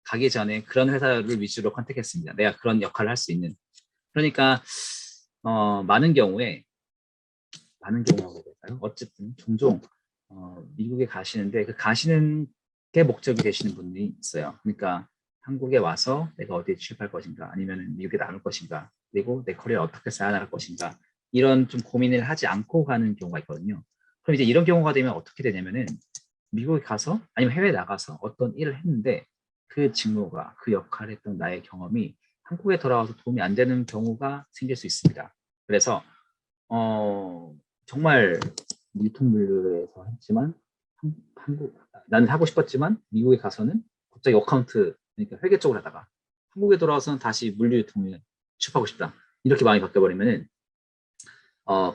가기 전에 그런 회사를 위주로 컨택했습니다. 내가 그런 역할을 할 수 있는. 그러니까 많은 경우라고 할까요? 어쨌든 종종 미국에 가시는데 그 가시는 게 목적이 되시는 분이 있어요. 그러니까 한국에 와서 내가 어디에 취업할 것인가, 아니면 미국에 남을 것인가, 그리고 내 커리어 어떻게 쌓아나갈 것인가, 이런 좀 고민을 하지 않고 가는 경우가 있거든요. 그럼 이제 이런 경우가 되면 어떻게 되냐면은 미국에 가서 아니면 해외에 나가서 어떤 일을 했는데 그 직무가 그 역할을 했던 나의 경험이 한국에 돌아와서 도움이 안 되는 경우가 생길 수 있습니다. 그래서 어, 정말 유통물류에서 했지만 한국 나는 하고 싶었지만 미국에 가서는 갑자기 어카운트 그러니까 회계 쪽을 하다가 한국에 돌아와서는 다시 물류 유통을 취업하고 싶다 이렇게 마음이 바뀌어버리면은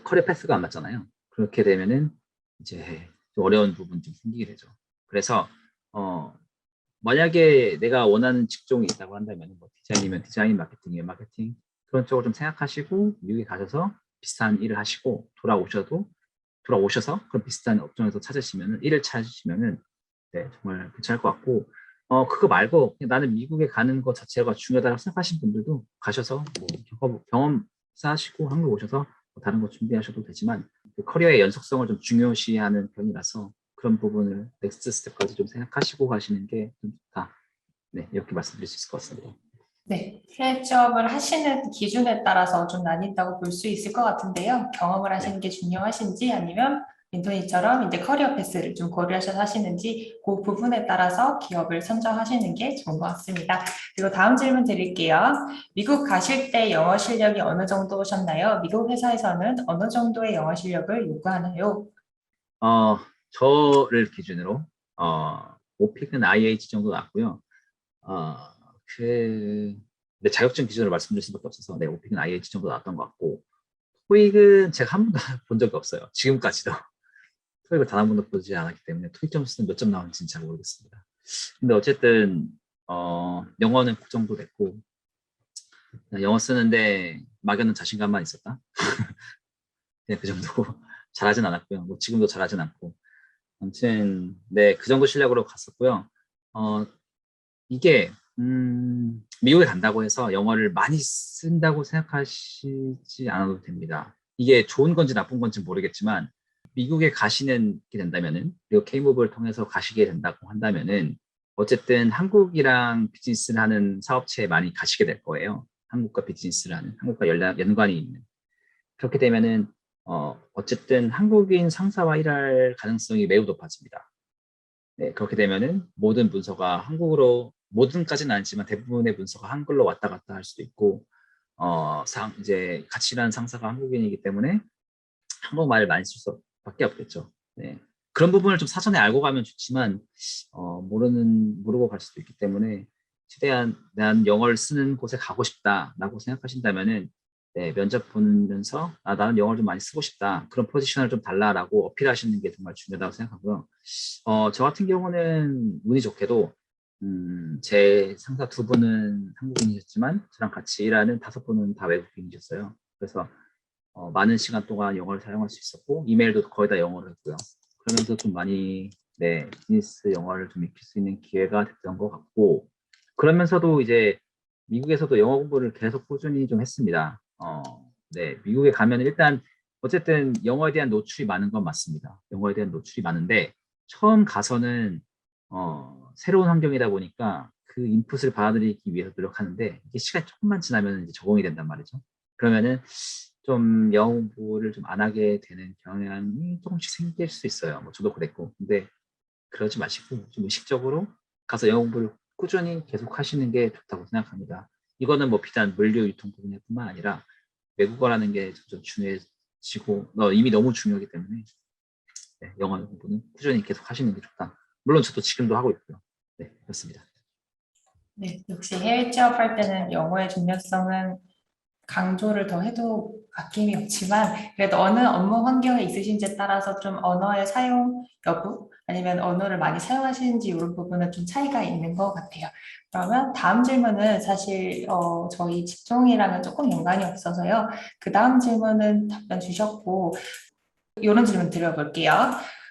커리어 패스가 안 맞잖아요. 그렇게 되면은 이제 좀 어려운 부분이 좀 생기게 되죠. 그래서 어, 만약에 내가 원하는 직종이 있다고 한다면 뭐 디자인이면 디자인, 마케팅이면 마케팅 그런 쪽을 좀 생각하시고 미국에 가셔서 비슷한 일을 하시고 돌아오셔서 그런 비슷한 업종에서 찾으시면은 일을 찾으시면은 네, 정말 괜찮을 것 같고 그거 말고 그냥 나는 미국에 가는 것 자체가 중요하다고 생각하시는 분들도 가셔서 뭐 경험 쌓으시고 한국 오셔서 뭐 다른 거 준비하셔도 되지만 그 커리어의 연속성을 좀 중요시하는 편이라서 그런 부분을 넥스트 스텝까지 좀 생각하시고 가시는 게 좀 좋다. 네, 이렇게 말씀드릴 수 있을 것 같습니다. 네, 해외 취업을 하시는 기준에 따라서 좀 나뉜다고 볼 수 있을 것 같은데요. 경험을 네. 하시는 게 중요하신지 아니면 민토니처럼 이제 커리어 패스를 좀 고려하셔서 하시는지 그 부분에 따라서 기업을 선정하시는 게 좋은 것 같습니다. 그리고 다음 질문 드릴게요. 미국 가실 때 영어 실력이 어느 정도셨나요? 미국 회사에서는 어느 정도의 영어 실력을 요구하나요? 어, 저를 기준으로 오픽은 IH 정도 났고요. 어, 근데 자격증 기준으로 말씀드릴 수밖에 없어서 네, 오픽은 IH 정도 나왔던 것 같고 토익은 제가 한 번도 본 적이 없어요. 지금까지도. 토익을 단 한 번도 보지 않았기 때문에 토익 점수는 몇 점 나오는지는 잘 모르겠습니다. 근데 어쨌든 영어는 그 정도 됐고 영어 쓰는데 막연한 자신감만 있었다. 네, 그 정도고 잘하진 않았고요. 뭐 지금도 잘하진 않고 아무튼 네, 그 정도 실력으로 갔었고요. 어, 이게 미국에 간다고 해서 영어를 많이 쓴다고 생각하시지 않아도 됩니다. 이게 좋은 건지 나쁜 건지 모르겠지만 미국에 가시는 게 된다면은 그리고 K무브를 통해서 가시게 된다고 한다면은 어쨌든 한국이랑 비즈니스를 하는 사업체에 많이 가시게 될 거예요. 한국과 비즈니스를 하는 한국과 연관이 있는 그렇게 되면은 어쨌든 한국인 상사와 일할 가능성이 매우 높아집니다. 네, 그렇게 되면은 모든 문서가 한국어로 모든까지는 아니지만 대부분의 문서가 한글로 왔다 갔다 할 수도 있고 이제 같이 일하는 상사가 한국인이기 때문에 한국말을 많이 쓸 수밖에 없겠죠. 네. 그런 부분을 좀 사전에 알고 가면 좋지만 모르고 갈 수도 있기 때문에 최대한 난 영어를 쓰는 곳에 가고 싶다라고 생각하신다면은 네, 면접 보면서 나는 영어를 좀 많이 쓰고 싶다 그런 포지션을 좀 달라라고 어필하시는 게 정말 중요하다고 생각하고요. 저 같은 경우는 운이 좋게도 제 상사 두 분은 한국인이셨지만 저랑 같이 일하는 다섯 분은 다 외국인이셨어요. 그래서 많은 시간 동안 영어를 사용할 수 있었고 이메일도 거의 다 영어로 했고요. 그러면서 좀 많이 네, 비즈니스 영어를 좀 익힐 수 있는 기회가 됐던 것 같고 그러면서도 이제 미국에서도 영어 공부를 계속 꾸준히 좀 했습니다. 네, 미국에 가면 일단 어쨌든 영어에 대한 노출이 많은 건 맞습니다. 영어에 대한 노출이 많은데 처음 가서는 새로운 환경이다 보니까 그 인풋을 받아들이기 위해서 노력하는데 이게 시간이 조금만 지나면 이제 적응이 된단 말이죠. 그러면은 좀 영어 공부를 좀 안 하게 되는 경향이 조금씩 생길 수 있어요. 뭐 저도 그랬고. 근데 그러지 마시고 좀 의식적으로 가서 영어 공부를 꾸준히 계속 하시는 게 좋다고 생각합니다. 이거는 뭐 비단 물류 유통 부분뿐만 아니라 외국어라는 게 점점 중요해지고 이미 너무 중요하기 때문에 네, 영어 공부는 꾸준히 계속 하시는 게 좋다. 물론 저도 지금도 하고 있고요. 네, 그렇습니다. 네, 역시 해외 취업할 때는 영어의 중요성은 강조를 더 해도 아낌이 없지만 그래도 어느 업무 환경에 있으신지에 따라서 좀 언어의 사용 여부 아니면 언어를 많이 사용하시는지 이런 부분은 좀 차이가 있는 것 같아요. 그러면 다음 질문은 사실 저희 직종이랑은 조금 연관이 없어서요. 그 다음 질문은 답변 주셨고 이런 질문 드려볼게요.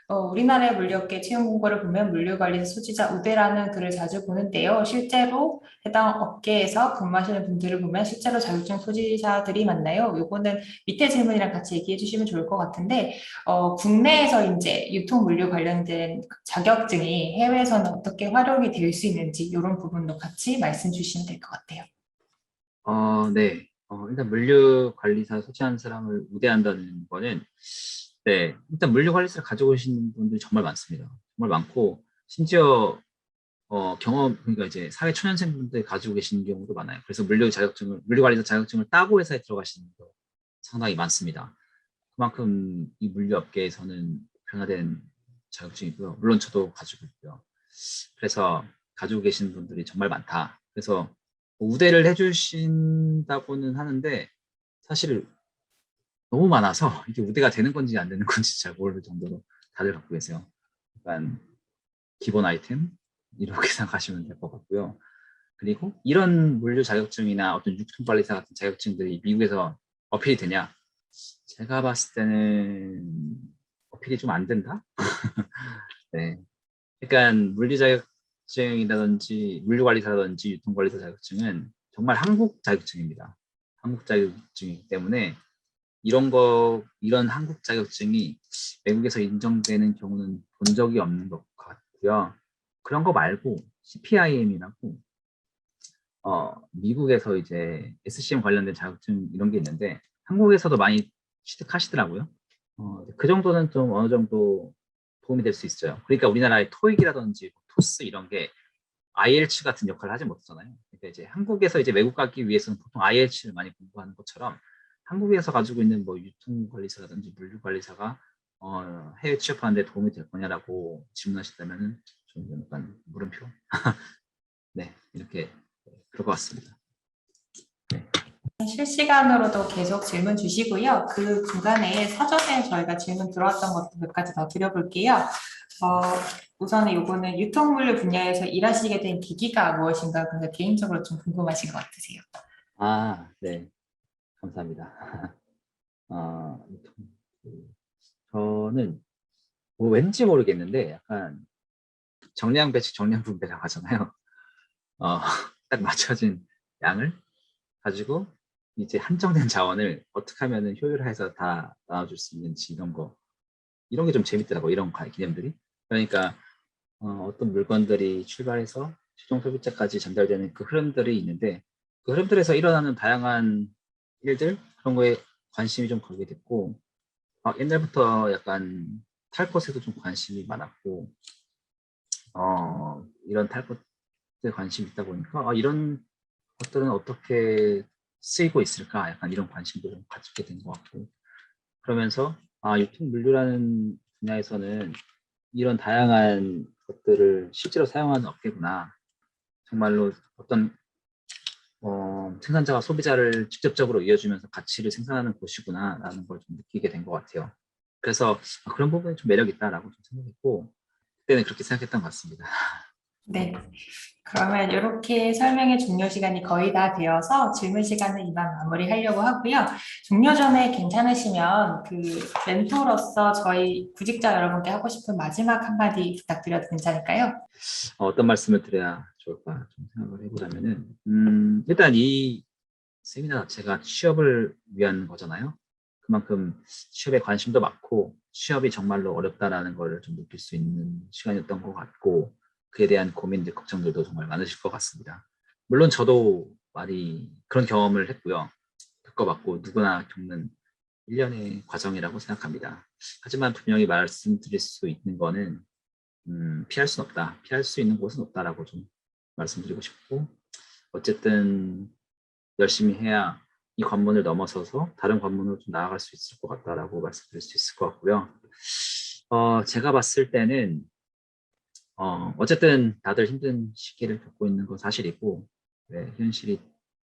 우리나라의 물류업계 채용 공고를 보면 물류관리사 소지자 우대라는 글을 자주 보는데요. 실제로 해당 업계에서 근무하시는 분들을 보면 실제로 자격증 소지자들이 많나요? 요거는 밑에 질문이랑 같이 얘기해 주시면 좋을 것 같은데, 국내에서 이제 유통 물류 관련된 자격증이 해외에서는 어떻게 활용이 될 수 있는지 이런 부분도 같이 말씀 주시면 될 것 같아요. 네. 일단 물류 관리사 소지하는 사람을 우대한다는 거는 네, 일단 물류 관리사를 가지고 계시는 분들이 정말 많습니다. 정말 많고 심지어 그러니까 이제 사회 초년생 분들이 가지고 계시는 경우도 많아요. 그래서 물류 관리사 자격증을 따고 회사에 들어가시는 분 상당히 많습니다. 그만큼 이 물류 업계에서는 변화된 자격증이고요. 물론 저도 가지고 있고요. 그래서 가지고 계신 분들이 정말 많다. 그래서 뭐 우대를 해주신다고는 하는데 사실 너무 많아서 이게 우대가 되는 건지 안 되는 건지 잘 모를 정도로 다들 갖고 계세요. 약간 기본 아이템 이렇게 생각하시면 될 것 같고요. 그리고 이런 물류 자격증이나 어떤 유통관리사 같은 자격증들이 미국에서 어필이 되냐? 제가 봤을 때는 어필이 좀 안 된다? 네. 그러니까 물류 자격증이라든지 물류관리사라든지 유통관리사 자격증은 정말 한국 자격증입니다. 한국 자격증이기 때문에 이런 한국 자격증이 외국에서 인정되는 경우는 본 적이 없는 것 같고요. 그런 거 말고 CPIM이라고 미국에서 이제 SCM 관련된 자격증 이런 게 있는데 한국에서도 많이 취득하시더라고요. 그 정도는 좀 어느 정도 도움이 될 수 있어요. 그러니까 우리나라의 토익이라든지 토스 이런 게 IELTS 같은 역할을 하지 못하잖아요. 그러니까 이제 한국에서 이제 외국 가기 위해서는 보통 IELTS를 많이 공부하는 것처럼 한국에서 가지고 있는 뭐 유통관리사라든지 물류관리사가 해외 취업하는 데 도움이 될 거냐라고 질문하셨다면은 좀 약간 물음표. 네, 이렇게 그럴 것 같습니다. 실시간으로도 계속 질문 주시고요. 그 중간에 사전에 저희가 질문 들어왔던 것도 몇 가지 더 드려볼게요. 우선은 요거는 유통물류 분야에서 일하시게 된 계기가 무엇인가 근데 개인적으로 좀 궁금하신 것 같으세요. 네, 감사합니다. 저는 뭐 왠지 모르겠는데 약간 정량 배치, 정량 분배라고 하잖아요. 어, 딱 맞춰진 양을 가지고 이제 한정된 자원을 어떻게 하면 효율화해서 다 나눠줄 수 있는지 이런 게 좀 재밌더라고 이런 개념들이. 그러니까 어떤 물건들이 출발해서 최종 소비자까지 전달되는 그 흐름들이 있는데 그 흐름들에서 일어나는 다양한 일들 그런 거에 관심이 좀 걸게 됐고 옛날부터 약간 탈 것에도 좀 관심이 많았고 이런 탈 것에 관심이 있다 보니까 이런 것들은 어떻게 쓰이고 있을까 약간 이런 관심도 좀 가지게 된 것 같고 그러면서 유통 물류라는 분야에서는 이런 다양한 것들을 실제로 사용하는 업계구나 정말로 어떤 생산자와 소비자를 직접적으로 이어주면서 가치를 생산하는 곳이구나 라는 걸 좀 느끼게 된 것 같아요. 그래서 그런 부분이 좀 매력 있다라고 좀 생각했고 그때는 그렇게 생각했던 것 같습니다. 네. 그러면 이렇게 설명의 종료 시간이 거의 다 되어서 질문 시간을 이만 마무리하려고 하고요. 종료 전에 괜찮으시면 그 멘토로서 저희 구직자 여러분께 하고 싶은 마지막 한마디 부탁드려도 괜찮을까요? 어떤 말씀을 드려야 좋을까 좀 생각을 해보자면은, 일단 이 세미나 자체가 취업을 위한 거잖아요. 그만큼 취업에 관심도 많고 취업이 정말로 어렵다라는 걸 좀 느낄 수 있는 시간이었던 것 같고 그에 대한 고민들, 걱정들도 정말 많으실 것 같습니다. 물론 저도 많이 그런 경험을 했고요. 겪어봤고 누구나 겪는 일련의 과정이라고 생각합니다. 하지만 분명히 말씀드릴 수 있는 거는 피할 수는 없다. 피할 수 있는 곳은 없다라고 좀 말씀드리고 싶고 어쨌든 열심히 해야 이 관문을 넘어서서 다른 관문으로 좀 나아갈 수 있을 것 같다라고 말씀드릴 수 있을 것 같고요. 제가 봤을 때는 어쨌든 다들 힘든 시기를 겪고 있는 건 사실이고 네, 현실이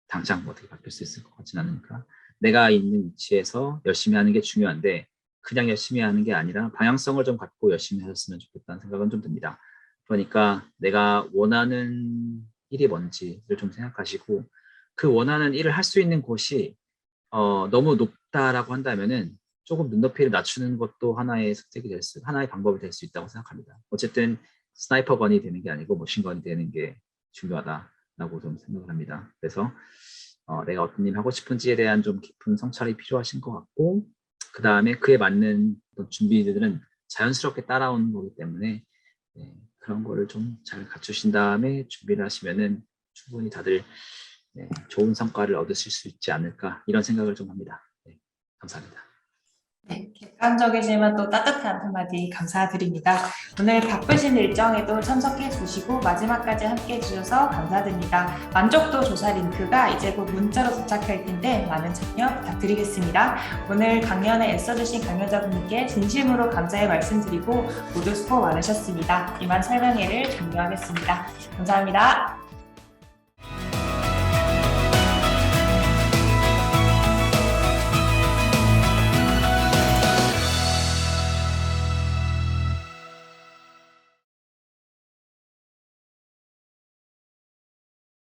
당장 뭐 어떻게 바뀔 수 있을 것 같진 않으니까 내가 있는 위치에서 열심히 하는 게 중요한데 그냥 열심히 하는 게 아니라 방향성을 좀 갖고 열심히 하셨으면 좋겠다는 생각은 좀 듭니다. 그러니까 내가 원하는 일이 뭔지를 좀 생각하시고 그 원하는 일을 할 수 있는 곳이 너무 높다라고 한다면은 조금 눈높이를 낮추는 것도 하나의 방법이 될 수 있다고 생각합니다. 어쨌든 스나이퍼건이 되는 게 아니고 머신건이 되는 게 중요하다라고 좀 생각을 합니다. 그래서 내가 어떤 일 하고 싶은지에 대한 좀 깊은 성찰이 필요하신 것 같고 그 다음에 그에 맞는 준비들은 자연스럽게 따라오는 거기 때문에 네, 그런 거를 좀 잘 갖추신 다음에 준비를 하시면은 충분히 다들 네, 좋은 성과를 얻으실 수 있지 않을까 이런 생각을 좀 합니다. 네, 감사합니다. 네, 객관적이지만 또 따뜻한 한마디 감사드립니다. 오늘 바쁘신 일정에도 참석해 주시고 마지막까지 함께 해주셔서 감사드립니다. 만족도 조사 링크가 이제 곧 문자로 도착할 텐데 많은 참여 부탁드리겠습니다. 오늘 강연에 애써주신 강연자분들께 진심으로 감사의 말씀드리고 모두 수고 많으셨습니다. 이만 설명회를 종료하겠습니다. 감사합니다.